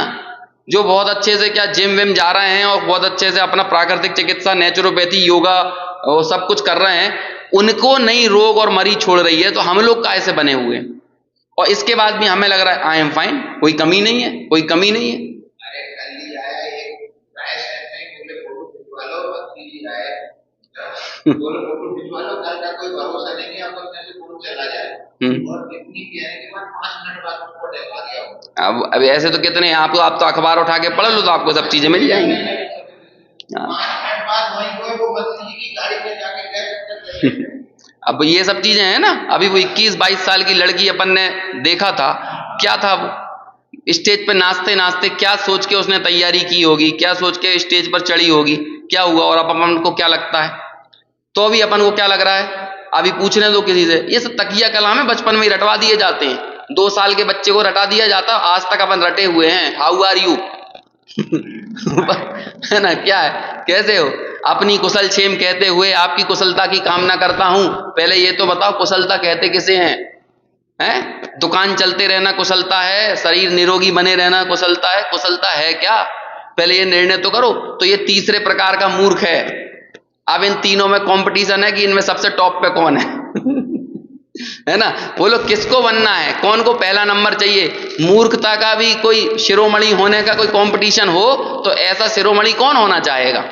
जो बहुत अच्छे से क्या जिम विम जा रहे हैं और बहुत अच्छे से अपना प्राकृतिक चिकित्सा, नेचुरोपैथी, योगा और सब कुछ कर रहे हैं, उनको नई रोग और मरीज छोड़ रही है। तो हम लोग काय से बने हुए हैं? और इसके बाद भी हमें लग रहा है आई एम फाइन, कोई कमी नहीं है, कोई कमी नहीं है। बोलो फोटो खिंचवा लो, कल का कोई भरोसा नहीं है, अपन में से फोन चला जाए और कितनी कहने के बाद 5 मिनट बाद फोटो आ गया हो। अब ऐसे तो कितने, आप तो अखबार उठा के पढ़ लो तो आपको सब चीजें मिल जाएंगी। 5 मिनट बाद वहीं कोई वो बदली की गाड़ी में जाके कह सकते। अब ये सब चीजें हैं ना। अभी वो 21-22 साल की लड़की अपन ने देखा था, क्या था वो, स्टेज पे नाचते नाचते क्या सोच के उसने तैयारी की होगी, क्या सोच के स्टेज पर चढ़ी होगी, क्या हुआ, और अब अपन को क्या लगता है? तो अभी अपन को क्या लग रहा है? अभी पूछने दो किसी से, ये सब तकिया कलाम है, बचपन में ही रटवा दिए जाते हैं। 2 साल के बच्चे को रटा दिया जाता, आज तक अपन रटे हुए हैं। हाउ आर यू है ना, क्या है, कैसे हो, अपनी कुशल क्षेम कहते हुए आपकी कुशलता की कामना करता हूं। पहले ये तो बताओ कुशलता कहते किसे हैं? हैं? दुकान चलते रहना कुशलता है, शरीर निरोगी बने रहना कुशलता है? कुशलता है क्या? पहले ये निर्णय तो करो। तो ये तीसरे प्रकार का मूर्ख है। अब इन तीनों में कंपटीशन है कि इनमें सबसे टॉप पे कौन है है ना, बोलो किसको बनना है, कौन को पहला नंबर चाहिए? मूर्खता का भी कोई शिरोमणि होने का कोई कंपटीशन हो तो ऐसा शिरोमणि कौन होना चाहेगा?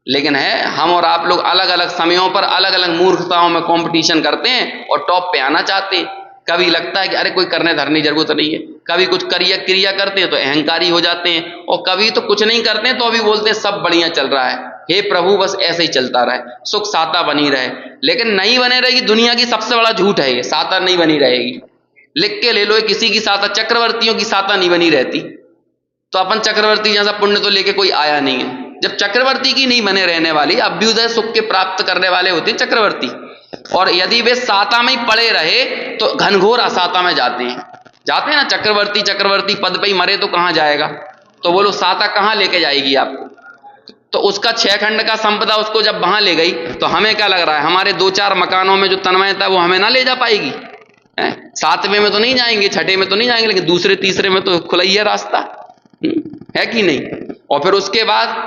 लेकिन है, हम और आप लोग अलग अलग समयों पर अलग अलग मूर्खताओं में कंपटीशन करते हैं और टॉप पे आना चाहते हैं। कभी लगता है कि अरे कोई करने धरने की जरूरत नहीं है, कभी कुछ क्रिया करते हैं तो अहंकारी हो जाते हैं, और कभी तो कुछ नहीं करते हैं तो अभी बोलते हैं सब बढ़िया चल रहा है, हे प्रभु बस ऐसे ही चलता रहे, सुख साता बनी रहे। लेकिन नहीं बने रहेगी, दुनिया की सबसे बड़ा झूठ है ये, साता नहीं बनी रहेगी। लिख के ले लो, किसी की साता, चक्रवर्तियों की साता नहीं बनी रहती। तो अपन चक्रवर्ती जैसा पुण्य तो लेके कोई आया नहीं है। जब चक्रवर्ती की नहीं बने रहने वाली, अभ्युदय सुख के प्राप्त करने वाले होते हैं चक्रवर्ती, और यदि वे साता में ही पड़े रहे तो घनघोर असाता में जाते हैं ना। चक्रवर्ती पद पे ही मरे तो कहां जाएगा? तो बोलो साता कहां लेके जाएगी आपको? तो उसका 6 खंड का संपदा उसको जब वहां ले गई तो हमें क्या लग रहा है, हमारे 2-4 मकानों में जो तन्मयता वो हमें ना ले जा पाएगी? 7वें में तो नहीं जाएंगे, 6ठे में तो नहीं जाएंगे, लेकिन दूसरे तीसरे में तो खुला ही है रास्ता, है कि नहीं? और फिर उसके बाद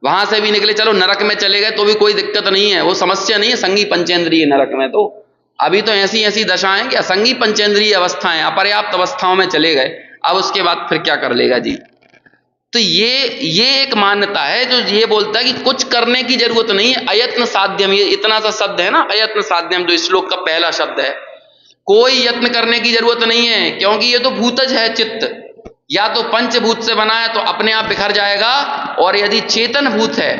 वहां से भी निकले, चलो नरक में चले गए तो भी कोई दिक्कत नहीं है, वो समस्या नहीं है। संगी पंचेंद्रिय नरक में तो अभी तो ऐसी दशाएं कि असंगी पंचेंद्रिय अवस्थाएं, अपर्याप्त अवस्थाओं में चले गए, अब उसके बाद फिर क्या कर लेगा जी? तो ये एक मान्यता है जो ये बोलता है कि कुछ करने की जरूरत नहीं है, अयत्न साध्यम, ये इतना सा शब्द है ना, अयत्न साध्यम, जो श्लोक का पहला शब्द है। कोई यत्न करने की जरूरत नहीं है, क्योंकि ये तो भूतज है चित्त, या तो पंचभूत से बना है तो अपने आप बिखर जाएगा, और यदि चेतन भूत है,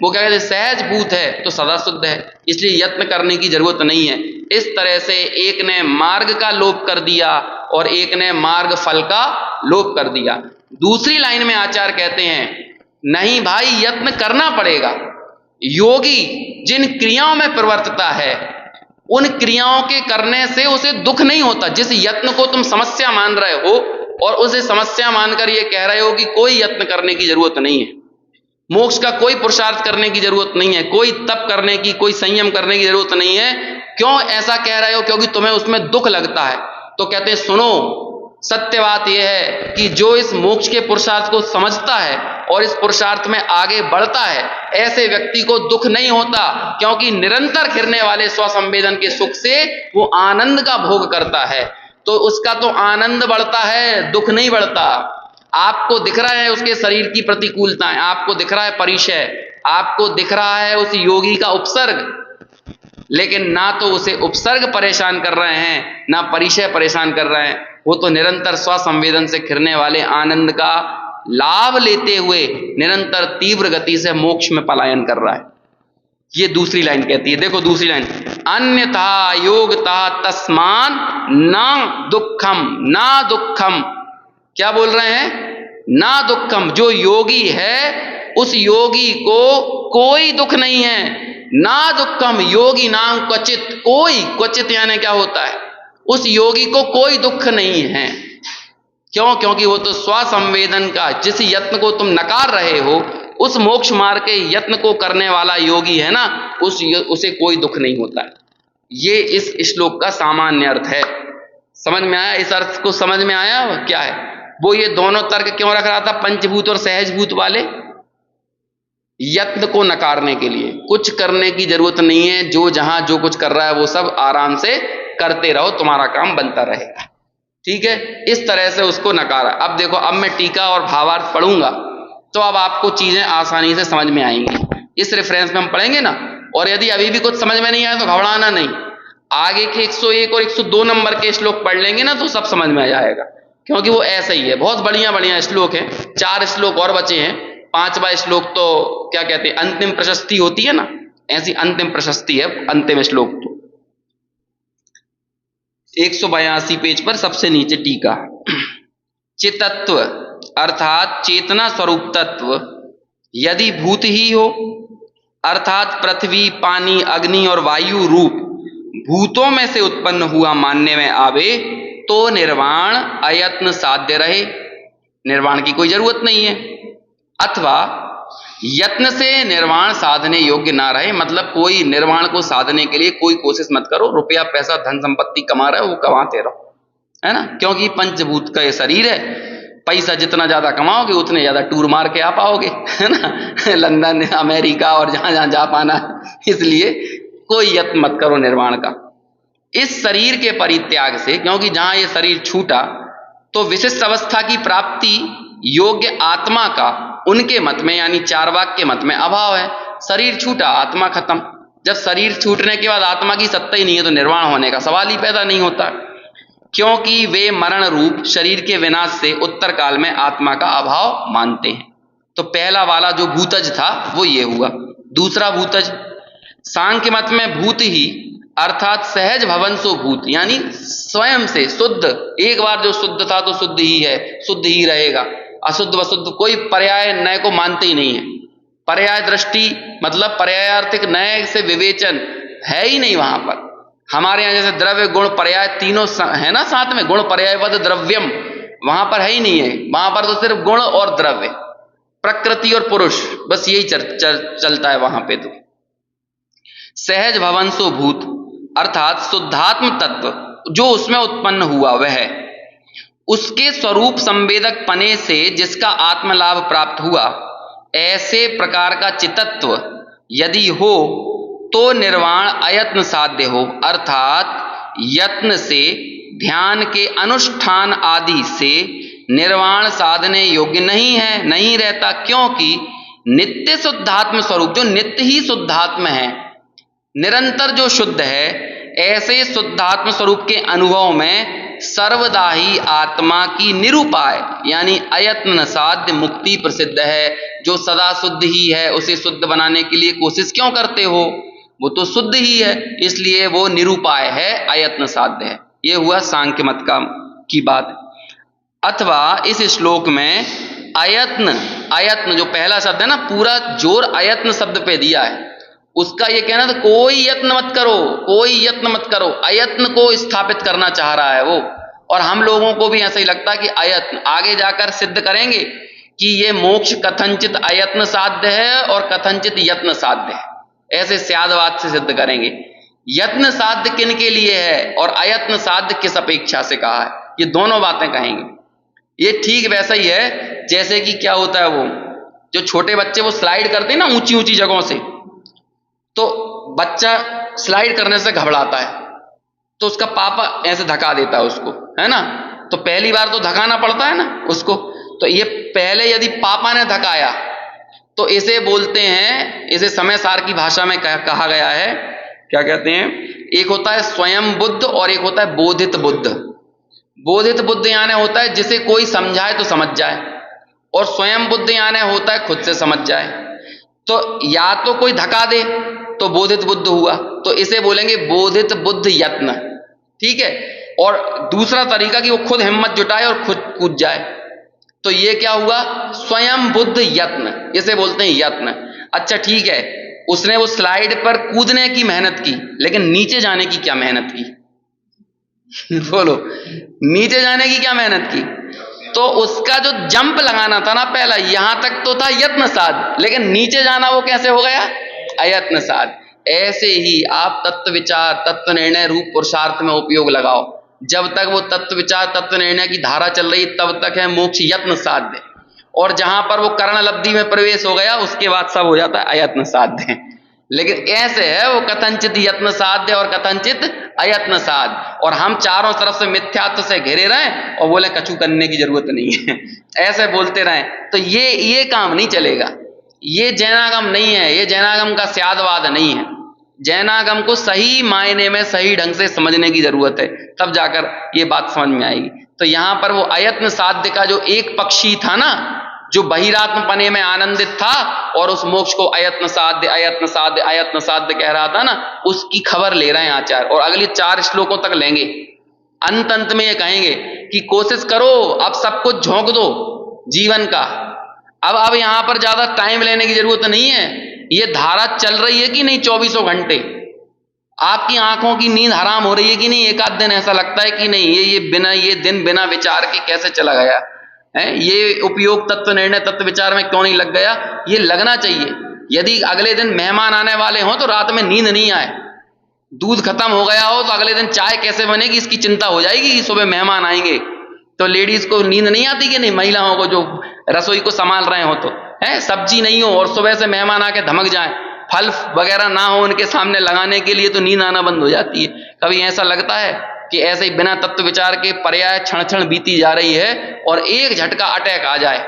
वो क्या कहते हैं, सहज भूत है, तो सदा शुद्ध है, इसलिए यत्न करने की जरूरत नहीं है। इस तरह से एक ने मार्ग का लोप कर दिया और एक ने मार्ग फल का लोप कर दिया। दूसरी लाइन में आचार्य कहते हैं नहीं भाई, यत्न करना पड़ेगा। योगी जिन क्रियाओं में प्रवर्तता है उन क्रियाओं के करने से उसे दुख नहीं होता। जिस यत्न को तुम समस्या मान रहे हो और उसे समस्या मानकर ये कह रहे हो कि कोई यत्न करने की जरूरत नहीं है, मोक्ष का कोई पुरुषार्थ करने की जरूरत नहीं है, कोई तप करने की, कोई संयम करने की जरूरत नहीं है, क्यों ऐसा कह रहे हो? क्योंकि तुम्हें उसमें दुख लगता है। तो कहते हैं सुनो, सत्य बात यह है कि जो इस मोक्ष के पुरुषार्थ को समझता है और इस पुरुषार्थ में आगे बढ़ता है, ऐसे व्यक्ति को दुख नहीं होता, क्योंकि निरंतर खिरने वाले स्वसंवेदन के सुख से वो आनंद का भोग करता है, तो उसका तो आनंद बढ़ता है, दुख नहीं बढ़ता। आपको दिख रहा है उसके शरीर की प्रतिकूलताएं, आपको दिख रहा है परिचय, आपको दिख रहा है उस योगी का उपसर्ग, लेकिन ना तो उसे उपसर्ग परेशान कर रहे हैं ना परिचय परेशान कर रहे हैं, वो तो निरंतर स्वसंवेदन से खिरने वाले आनंद का लाभ लेते हुए निरंतर तीव्र गति से मोक्ष में पलायन कर रहा है। ये दूसरी लाइन कहती है, देखो दूसरी लाइन, अन्यथा योगता तस्मान ना दुखम, ना दुखम, क्या बोल रहे हैं? ना दुखम, जो योगी है उस योगी को कोई दुख नहीं है। ना दुखम, योगी नाम क्वचित, कोई, क्वचित यानी क्या होता है, उस योगी को कोई दुख नहीं है। क्यों? क्योंकि वो तो स्वसंवेदन का, जिस यत्न को तुम नकार रहे हो, उस मोक्ष मार्ग के यत्न को करने वाला योगी है ना, उसे कोई दुख नहीं होता है। ये इस श्लोक का सामान्य अर्थ है। समझ में आया? इस अर्थ को समझ में आया क्या है? वो ये दोनों तर्क क्यों रख रहा था, पंचभूत और सहजभूत वाले? यत्न को नकारने के लिए, कुछ करने की जरूरत नहीं है, जो जहां जो कुछ कर रहा है वो सब आराम से करते रहो, तुम्हारा काम बनता रहेगा, ठीक है? इस तरह से उसको नकारा। अब देखो, अब मैं टीका और भावार्थ पढ़ूंगा तो अब आपको चीजें आसानी से समझ में आएंगी। इस रेफरेंस में हम पढ़ेंगे ना, और यदि अभी भी कुछ समझ में नहीं आया तो घबराना नहीं, आगे के 101 और 102 नंबर के श्लोक पढ़ लेंगे ना तो सब समझ में आ जाएगा, क्योंकि वो ऐसा ही है। बहुत बढ़िया बढ़िया श्लोक हैं, 4 श्लोक और बचे हैं। 5वां श्लोक तो क्या कहते हैं, अंतिम प्रशस्ति होती है ना, ऐसी अंतिम प्रशस्ति है अंतिम श्लोक। तो 182 पेज पर सबसे नीचे टीका, चितत्व अर्थात चेतना स्वरूप तत्व यदि भूत ही हो, अर्थात पृथ्वी, पानी, अग्नि और वायु रूप भूतों में से उत्पन्न हुआ मानने में आवे तो निर्वाण अयत्न साध्य रहे, निर्वाण की कोई जरूरत नहीं है। अथवा यत्न से निर्वाण साधने योग्य ना रहे, मतलब कोई निर्वाण को साधने के लिए कोई कोशिश मत करो, रुपया पैसा धन संपत्ति कमा रहे हो वो कमाते रहो, है ना, क्योंकि पंचभूत का ये शरीर है, पैसा जितना ज्यादा कमाओगे उतने ज्यादा टूर मार के आ पाओगे, है ना, लंदन, अमेरिका और जहां जहां जा पाना, इसलिए कोई यत्न मत करो निर्वाण का। इस शरीर के परित्याग से, क्योंकि जहां ये शरीर छूटा तो विशिष्ट अवस्था की प्राप्ति योग्य आत्मा का उनके मत में यानी चार्वाक के मत में अभाव है। शरीर छूटा, आत्मा खत्म। जब शरीर छूटने के बाद आत्मा की सत्ता ही नहीं है तो निर्वाण होने का सवाल ही पैदा नहीं होता, क्योंकि वे मरण रूप शरीर के विनाश से उत्तर काल में आत्मा का अभाव मानते हैं। तो पहला वाला जो भूतज था वो ये हुआ। दूसरा भूतज सांख्य मत में भूत ही अर्थात सहज भवंसो भूत, यानी स्वयं से शुद्ध, एक बार जो शुद्ध था तो शुद्ध ही है, शुद्ध ही रहेगा, अशुद्ध वशुद्ध कोई पर्याय नए को मानते ही नहीं है। पर्याय दृष्टि मतलब पर्यायार्थिक नए से विवेचन है ही नहीं वहां पर। हमारे यहाँ जैसे द्रव्य गुण पर्याय तीनों है ना साथ में, गुण पर्यायवद द्रव्यम, वहां पर है ही नहीं है। वहां पर तो सिर्फ गुण और द्रव्य, प्रकृति और पुरुष, बस यही चलता है वहां पे। तो सहज भवंसो भूत अर्थात शुद्धात्म तत्व जो उसमें उत्पन्न हुआ वह उसके स्वरूप संवेदक पने से जिसका आत्मलाभ प्राप्त हुआ, ऐसे प्रकार का चितत्व यदि हो तो निर्वाण अयत्न साध्य हो, अर्थात यत्न से ध्यान के अनुष्ठान आदि से निर्वाण साधने योग्य नहीं है, नहीं रहता, क्योंकि नित्य शुद्धात्म स्वरूप जो नित्य ही शुद्धात्म है, निरंतर जो शुद्ध है, ऐसे शुद्धात्म स्वरूप के अनुभव में सर्वदा ही आत्मा की निरूपाय यानी अयत्न साध्य मुक्ति प्रसिद्ध है। जो सदा शुद्ध ही है उसे शुद्ध बनाने के लिए कोशिश क्यों करते हो, वो तो शुद्ध ही है, इसलिए वो निरूपाय है, अयत्न साध्य है। ये हुआ सांख्य मत की बात। अथवा इस श्लोक में अयत्न जो पहला शब्द है ना, पूरा जोर अयत्न शब्द पे दिया है, उसका ये कहना था कोई यत्न मत करो, कोई यत्न मत करो, अयत्न को स्थापित करना चाह रहा है वो। और हम लोगों को भी ऐसा ही लगता है कि अयत्न आगे जाकर सिद्ध करेंगे कि ये मोक्ष कथनचित अयत्न साध्य है और कथनचित यत्न साध्य है, ऐसे स्यादवाद से सिद्ध करेंगे। यत्न साध्य किन के लिए है और अयत्न साध्य किस अपेक्षा से कहा है, ये दोनों बातें कहेंगे। ये ठीक वैसा ही है जैसे कि क्या होता है, वो जो छोटे बच्चे वो स्लाइड करते हैं ना ऊंची ऊंची जगहों से, तो बच्चा स्लाइड करने से घबराता है तो उसका पापा ऐसे धक्का देता है उसको, है ना, तो पहली बार तो धक्काना पड़ता है ना उसको। तो ये पहले यदि पापा ने धक्काया तो इसे बोलते हैं, इसे समय सार की भाषा में कहा गया है, क्या कहते हैं, एक होता है स्वयं बुद्ध और एक होता है बोधित बुद्ध। बोधित बुद्ध यानी होता है जिसे कोई समझाए तो समझ जाए, और स्वयं बुद्ध यानी होता है खुद से समझ जाए। तो या तो कोई धक्का दे तो बोधित बुद्ध हुआ, तो इसे बोलेंगे बोधित बुद्ध यत्न, ठीक है। और दूसरा तरीका कि वो खुद हिम्मत जुटाए और खुद कूद जाए, तो ये क्या हुआ, स्वयं बुद्ध यत्न, इसे बोलते हैं यत्न। अच्छा ठीक है, उसने वो स्लाइड पर कूदने की मेहनत की, लेकिन नीचे जाने की क्या मेहनत की बोलो, नीचे जाने की क्या मेहनत की, तो उसका जो जंप लगाना था ना पहला, यहां तक तो था यत्न साध, लेकिन नीचे जाना वो कैसे हो गया, अयत्न साध। ऐसे ही आप तत्व विचार तत्व निर्णय रूप पुरुषार्थ में उपयोग लगाओ, जब तक वो तत्व विचार तत्व निर्णय की धारा चल रही तब तक है मोक्ष यत्न साध्य, और जहां पर वो कर्ण लब्धि में प्रवेश हो गया उसके बाद सब हो जाता है अयत्न साध्य। लेकिन ऐसे है वो कथनचित यत्न साध्य और कथनचित अयत्न साध, और हम चारों तरफ से मिथ्यात्व से घिरे रहें और बोले कछु करने की जरूरत नहीं है, ऐसे बोलते रहें, तो ये काम नहीं चलेगा। ये जैनागम नहीं है, ये जैनागम का स्यादवाद नहीं है, जैनागम को सही मायने में सही ढंग से समझने की जरूरत है, तब जाकर ये बात समझ में आएगी। तो यहां पर वो अयत्न साध्य का जो एक पक्षी था ना, जो बहिरात्म पने में आनंदित था और उस मोक्ष को अयत्न साध्य अयत्न साध्य अयत्न साध्य कह रहा था ना, उसकी खबर ले रहे हैं आचार्य, और अगले 4 श्लोकों तक लेंगे। अंत में ये कहेंगे कि कोशिश करो, अब सब कुछ झोंक दो जीवन का, अब यहां पर ज्यादा टाइम लेने की जरूरत नहीं है। ये धारा चल रही है कि नहीं 24 घंटे, आपकी आंखों की नींद हराम हो रही है कि नहीं, एक आध दिन ऐसा लगता है कि नहीं ये दिन बिना विचार के कैसे चला गया है, ये उपयोग तत्व निर्णय तत्व विचार में क्यों नहीं लग गया, ये लगना चाहिए। यदि अगले दिन मेहमान आने वाले हों तो रात में नींद नहीं आए, दूध खत्म हो गया हो तो अगले दिन चाय कैसे बनेगी इसकी चिंता हो जाएगी कि सुबह मेहमान आएंगे, तो लेडीज को नींद नहीं आती कि नहीं, महिलाओं को जो रसोई को संभाल रहे हो तो है, सब्जी नहीं हो और सुबह से मेहमान आके धमक जाए, फल वगैरह ना हो उनके सामने लगाने के लिए, तो नींद आना बंद हो जाती है। कभी ऐसा लगता है कि ऐसे ही बिना तत्व विचार के पर्याय क्षण क्षण बीती जा रही है और एक झटका अटैक आ जाए,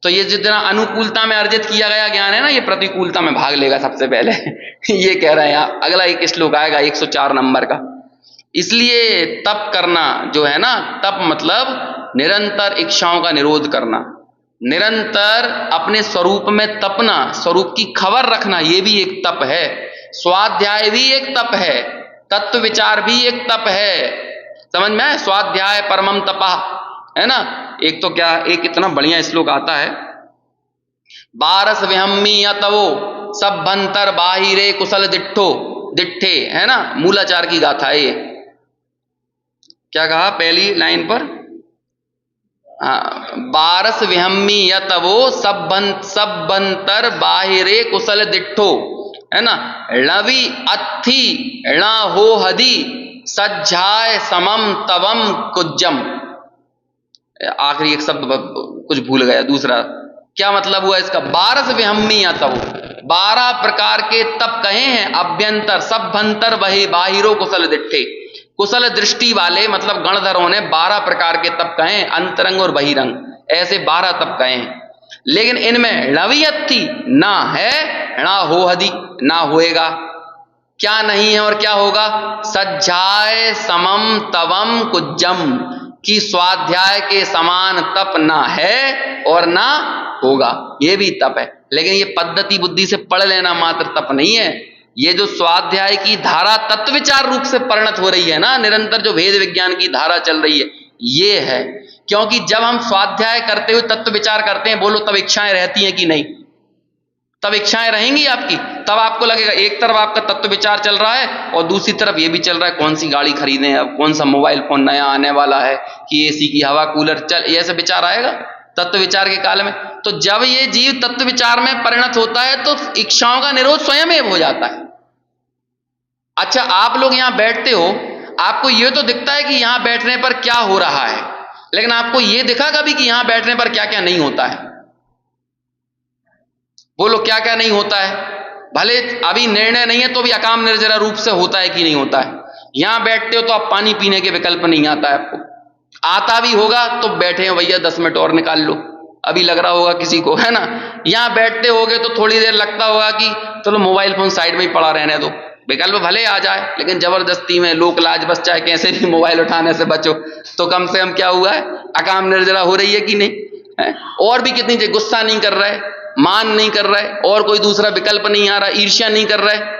तो ये जितना अनुकूलता में अर्जित किया गया ज्ञान है ना, ये प्रतिकूलता में भाग लेगा सबसे पहले ये कह रहे हैं। अगला एक श्लोक आएगा 104 नंबर का। इसलिए तप करना जो है ना, तप मतलब निरंतर इच्छाओं का निरोध करना, निरंतर अपने स्वरूप में तपना, स्वरूप की खबर रखना, ये भी एक तप है। स्वाध्याय भी एक तप है, तत्व विचार भी एक तप है, समझ में? स्वाध्याय परमम तपः, है ना। एक तो क्या, एक इतना बढ़िया श्लोक आता है, बारस विहम्मी यतवो सभ्यंतर बाहिरे कुशल दिट्ठे, है ना, मूलाचार की गाथा है ये। क्या कहा पहली लाइन पर, बारस विहम्मी यतवो सभ्यंतर बाहिरे कुशल दिट्ठो, है ना, णवि अत्थि ण हो हदि सज्जाय समम तवम कुज्जम। आखिरी एक शब्द कुछ भूल गया, दूसरा क्या मतलब हुआ इसका, बारस विहम्मी यतवो, 12 प्रकार के तप कहे हैं, अभ्यंतर सभ्यंतर बहि बाहिरो कुशल दिट्ठे, कुशल दृष्टि वाले मतलब गणधरों ने 12 प्रकार के तप कहे हैं, अंतरंग और बहिरंग, ऐसे 12 तप कहे हैं। लेकिन इनमें णवियत्थि ना है, णा हो हदि ना होएगा, क्या नहीं है और क्या होगा, सज्जाय समम तवम कुज्जम, कि स्वाध्याय के समान तप ना है और ना होगा, ये भी तप है। लेकिन ये पद्धति बुद्धि से पढ़ लेना मात्र तप नहीं है, ये जो स्वाध्याय की धारा तत्व विचार रूप से परिणत हो रही है ना, निरंतर जो वेद विज्ञान की धारा चल रही है, ये है। क्योंकि जब हम स्वाध्याय करते हुए तत्व विचार करते हैं, बोलो तब इच्छाएं रहती हैं कि नहीं, तब इच्छाएं रहेंगी आपकी, तब आपको लगेगा एक तरफ आपका तत्व विचार चल रहा है और दूसरी तरफ ये भी चल रहा है कौन सी गाड़ी खरीदें, अब कौन सा मोबाइल फोन नया आने वाला है, कि एसी की हवा कूलर चल, ये ऐसे विचार आएगा तत्व विचार के काल में। तो जब ये जीव तत्व विचार में परिणत होता है तो इच्छाओं का निरोध स्वयं हो जाता है। अच्छा, आप लोग यहां बैठते हो, आपको ये तो दिखता है कि यहां बैठने पर क्या हो रहा है, लेकिन आपको ये दिखा कभी कि यहां बैठने पर क्या क्या नहीं होता है? बोलो क्या क्या नहीं होता है? भले अभी निर्णय नहीं है तो भी अकाम निर्जरा रूप से होता है कि नहीं होता है? यहां बैठते हो तो आप पानी पीने के विकल्प नहीं आता है आपको, आता भी होगा तो बैठे हो भैया 10 मिनट और निकाल लो, अभी लग रहा होगा किसी को, है ना। यहां बैठते होगे तो थोड़ी देर लगता होगा कि चलो मोबाइल फोन साइड में ही पड़ा रहने दो, विकल्प भले आ जाए, लेकिन जबरदस्ती में लोक लाज बस चाहे कैसे भी मोबाइल उठाने से बचो, तो कम से कम क्या हुआ है, अकाम निर्जरा हो रही है कि नहीं है? और भी कितनी चीज, गुस्सा नहीं कर रहा है, मान नहीं कर रहा है, और कोई दूसरा विकल्प नहीं आ रहा, ईर्ष्या नहीं कर रहा है,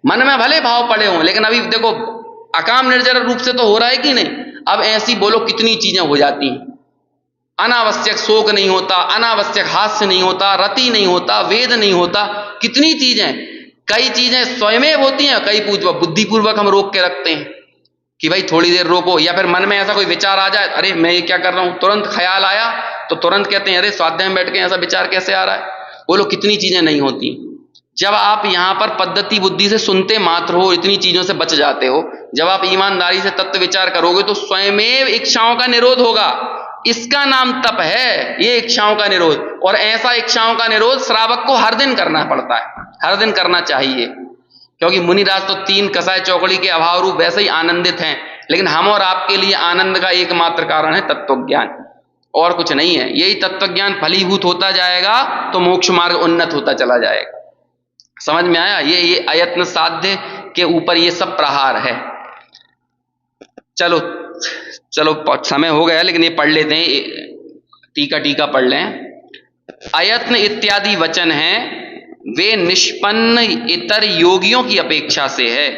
मन में भले भाव पड़े हों, लेकिन अभी देखो अकाम निर्जरा रूप से तो हो रहा है कि नहीं। अब ऐसी बोलो कितनी चीजें हो जाती हैं, अनावश्यक शोक नहीं होता, अनावश्यक हास्य नहीं होता, रति नहीं होता, वेद नहीं होता, कितनी चीजें, कई चीजें स्वयं होती हैं, कई बुद्धिपूर्वक हम रोक के रखते हैं कि भाई थोड़ी देर रोको, या फिर मन में ऐसा कोई विचार आ जाए, अरे मैं ये क्या कर रहा हूं, तुरंत ख्याल आया तो तुरंत कहते हैं अरे स्वाध्याय में बैठ के ऐसा विचार कैसे आ रहा है। बोलो कितनी चीजें नहीं होती। जब आप यहां पर पद्धति बुद्धि से सुनते मात्र हो, इतनी चीजों से बच जाते हो, जब आप ईमानदारी से तत्व विचार करोगे तो स्वयमेव इच्छाओं का निरोध होगा। इसका नाम तप है, ये इच्छाओं का निरोध। और ऐसा इच्छाओं का निरोध श्रावक को हर दिन करना पड़ता है, हर दिन करना चाहिए, क्योंकि मुनिराज तो 3 कसाय चौकड़ी के अभाव रूप वैसे ही आनंदित हैं, लेकिन हम और आपके लिए आनंद का एकमात्र कारण है तत्वज्ञान, और कुछ नहीं है। यही तत्वज्ञान फलीभूत होता जाएगा तो मोक्ष मार्ग उन्नत होता चला जाएगा। समझ में आया? ये अयत्न साध्य के ऊपर ये सब प्रहार है। चलो समय हो गया, लेकिन ये पढ़ लेते हैं, टीका पढ़ लें। अयत्न इत्यादि वचन हैं वे निष्पन्न इतर योगियों की अपेक्षा से है।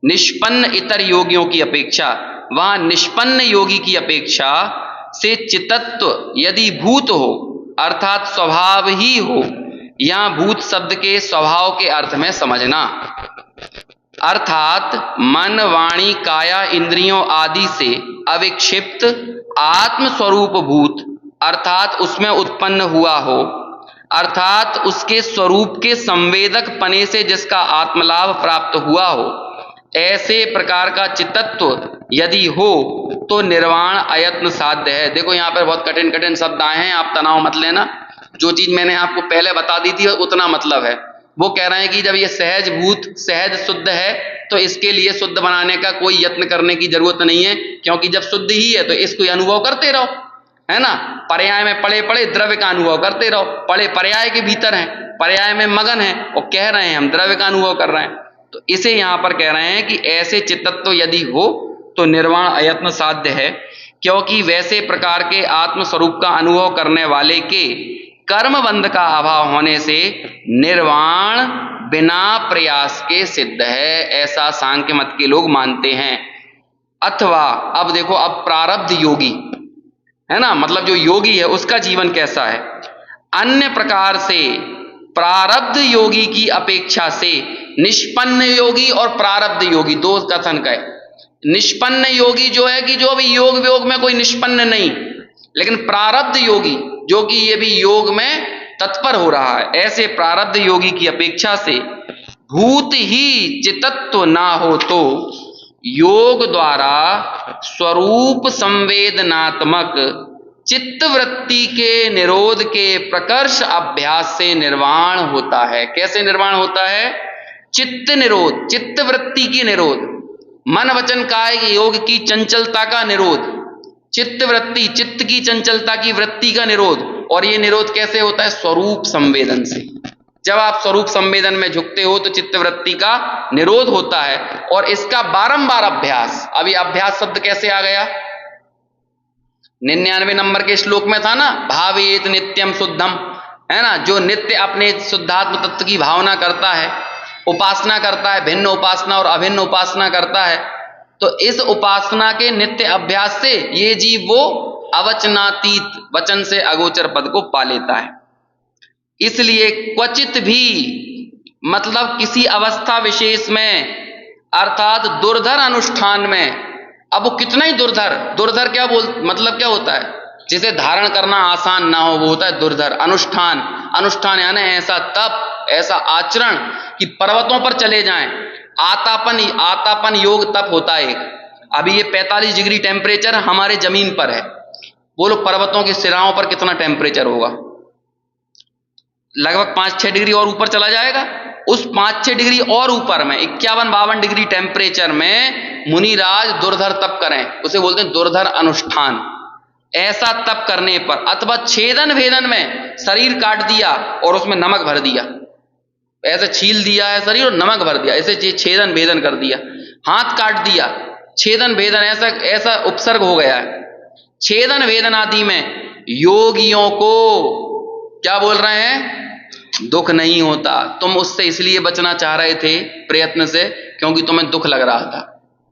निष्पन्न इतर योगियों की अपेक्षा, वहां निष्पन्न योगी की अपेक्षा से चित्तत्व यदि भूत हो अर्थात स्वभाव ही हो, यहां भूत शब्द के स्वभाव के अर्थ में समझना, अर्थात मन वाणी काया इंद्रियों आदि से अविक्षिप्त आत्मस्वरूप भूत, अर्थात उसमें उत्पन्न हुआ हो, अर्थात उसके स्वरूप के संवेदक पने से जिसका आत्मलाभ प्राप्त हुआ हो, ऐसे प्रकार का चित्तत्व यदि हो तो निर्वाण अयत्न साध्य है। देखो यहाँ पर बहुत कठिन शब्द आए हैं, आप तनाव मत लेना, जो चीज मैंने आपको पहले बता दी थी उतना मतलब है। वो कह रहे हैं कि जब ये सहज भूत सहज शुद्ध है तो इसके लिए शुद्ध बनाने का कोई यत्न करने की जरूरत नहीं है, क्योंकि जब शुद्ध ही है तो इसको अनुभव करते रहो, है ना। पर्याय में पड़े पड़े द्रव्य का अनुभव करते रहो, पड़े पर्याय के भीतर हैं, पर्याय में मगन है और कह रहे हैं हम द्रव्य का अनुभव कर रहे हैं। तो इसे यहां पर कह रहे हैं कि ऐसे चित्तत्व यदि हो तो निर्वाण अयत्न साध्य है, क्योंकि वैसे प्रकार के आत्मस्वरूप का अनुभव करने वाले के कर्म बंध का अभाव होने से निर्वाण बिना प्रयास के सिद्ध है, ऐसा सांख्य मत के लोग मानते हैं। अथवा अब देखो, अब प्रारब्ध योगी है ना, मतलब जो योगी है उसका जीवन कैसा है। अन्य प्रकार से प्रारब्ध योगी की अपेक्षा से निष्पन्न योगी और प्रारब्ध योगी दो कथन का है। निष्पन्न योगी जो है कि जो अभी योग वियोग में कोई निष्पन्न नहीं, लेकिन प्रारब्ध योगी जो कि ये भी योग में तत्पर हो रहा है, ऐसे प्रारब्ध योगी की अपेक्षा से भूत ही चित्तत्व ना हो तो योग द्वारा स्वरूप संवेदनात्मक चित्तवृत्ति के निरोध के प्रकर्ष अभ्यास से निर्वाण होता है। कैसे निर्वाण होता है? चित्त निरोध, चित्तवृत्ति की निरोध, मन वचन काय योग की चंचलता का निरोध, चित्तवृत्ति चित्त की चंचलता की वृत्ति का निरोध। और ये निरोध कैसे होता है? स्वरूप संवेदन से। जब आप स्वरूप संवेदन में झुकते हो तो चित्तवृत्ति का निरोध होता है, और इसका बारंबार अभ्यास। अभी अभ्यास शब्द कैसे आ गया? 99 नंबर के श्लोक में था ना, भावेत नित्यम शुद्धम, है ना। जो नित्य अपने शुद्धात्म तत्व की भावना करता है, उपासना करता है, भिन्न उपासना और अभिन्न उपासना करता है, तो इस उपासना के नित्य अभ्यास से ये जीव वो अवचनातीत वचन से अगोचर पद को पा लेता है। इसलिए क्वचित भी, मतलब किसी अवस्था विशेष में, अर्थात दुर्धर अनुष्ठान में। अब वो कितना ही दुर्धर क्या मतलब क्या होता है? जिसे धारण करना आसान ना हो वो होता है दुर्धर। अनुष्ठान यानी ऐसा तप, ऐसा आचरण कि पर्वतों पर चले जाएं। आतापन योग तप होता है एक। अभी ये 45 डिग्री टेम्परेचर हमारे जमीन पर है, बोलो पर्वतों की सिराओं पर कितना टेम्परेचर होगा? लगभग 5-6 डिग्री और ऊपर चला जाएगा। उस 5-6 डिग्री और ऊपर में 51-52 डिग्री टेम्परेचर में मुनिराज दुर्धर तप करें, उसे बोलते हैं दुर्धर अनुष्ठान। ऐसा तप करने पर, अथवा छेदन भेदन में शरीर काट दिया और उसमें नमक भर दिया, ऐसे छील दिया है शरीर और नमक भर दिया, ऐसे छेदन भेदन कर दिया। हाथ काट दिया, छेदन भेदन, ऐसा उपसर्ग हो गया है। छेदन भेदन आदि में योगियों को क्या बोल रहे हैं? दुख नहीं होता। तुम उससे इसलिए बचना चाह रहे थे प्रयत्न से क्योंकि तुम्हें दुख लग रहा था।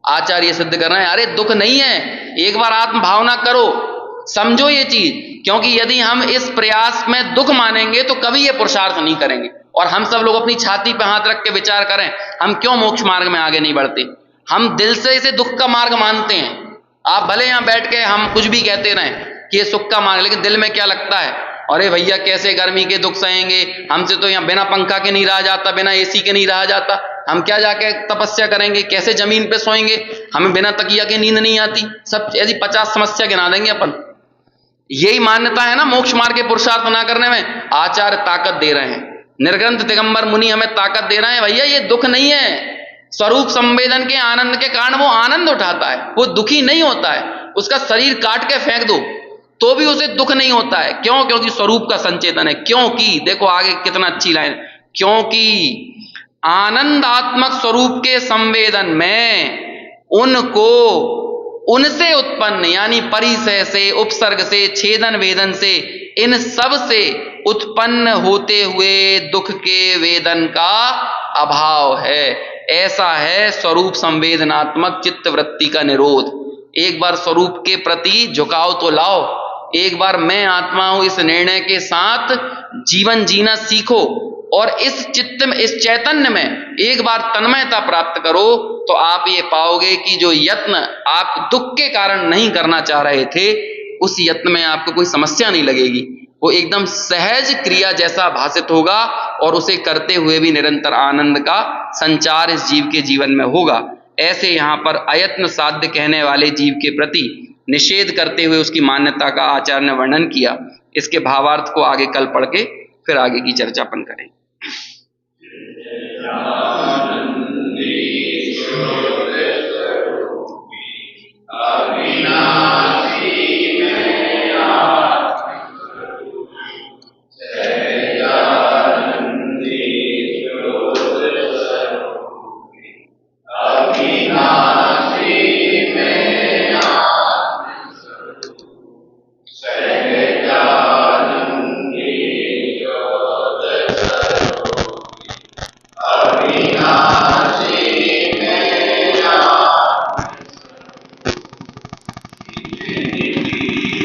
आचार्य सिद्ध कर रहे हैं, अरे दुख नहीं है, एक बार आत्म भावना करो, समझो ये चीज। क्योंकि यदि हम इस प्रयास में दुख मानेंगे तो कभी ये पुरुषार्थ नहीं करेंगे। और हम सब लोग अपनी छाती पे हाथ रख के विचार करें, हम क्यों मोक्ष मार्ग में आगे नहीं बढ़ते? हम दिल से इसे दुख का मार्ग मानते हैं। आप भले यहां बैठ के हम कुछ भी कहते रहें कि ये सुख का मार्ग, लेकिन दिल में क्या लगता है? अरे भैया कैसे गर्मी के दुख सहेंगे, हमसे तो यहाँ बिना पंखा के नहीं रहा जाता, बिना एसी के नहीं रहा जाता, हम क्या जाके तपस्या करेंगे, कैसे जमीन पे सोएंगे, हमें बिना तकिया के नींद नहीं आती। सब ऐसी 50 समस्या गिना देंगे अपन। यही मान्यता है ना मोक्ष मार्ग के पुरुषार्थ ना करने में। आचार्य ताकत दे रहे हैं, निर्ग्रंथ दिगंबर मुनि हमें ताकत दे रहे हैं, भैया ये दुख नहीं है। स्वरूप संवेदन के आनंद के कारण वो आनंद उठाता है, वो दुखी नहीं होता है। उसका शरीर काट के फेंक दो तो भी उसे दुख नहीं होता है। क्यों? क्योंकि स्वरूप का संचेतन है। क्योंकि देखो आगे कितना अच्छी लाइन, क्योंकि आनंदात्मक स्वरूप के संवेदन में उनको उनसे उत्पन्न यानी परिसय से, उपसर्ग से, छेदन वेदन से, इन सब से उत्पन्न होते हुए दुख के वेदन का अभाव है। ऐसा है स्वरूप संवेदनात्मक चित्त वृत्ति का निरोध। एक बार स्वरूप के प्रति झुकाव तो लाओ, एक बार मैं आत्मा हूं इस निर्णय के साथ जीवन जीना सीखो, और इस चित्त में, इस चैतन्य में एक बार तन्मयता प्राप्त करो, तो आप ये पाओगे कि जो यत्न आप दुख के कारण नहीं करना चाह रहे थे, उस यत्न में आपको कोई समस्या नहीं लगेगी। वो एकदम सहज क्रिया जैसा भासित होगा, और उसे करते हुए भी निरंतर आनंद का संचार इस जीव के जीवन में होगा। ऐसे यहाँ पर अयत्न साध्य कहने वाले जीव के प्रति निषेध करते हुए उसकी मान्यता का आचार्य ने वर्णन किया। इसके भावार्थ को आगे कल पढ़ के फिर आगे की चर्चा अपन करें। अविनाशी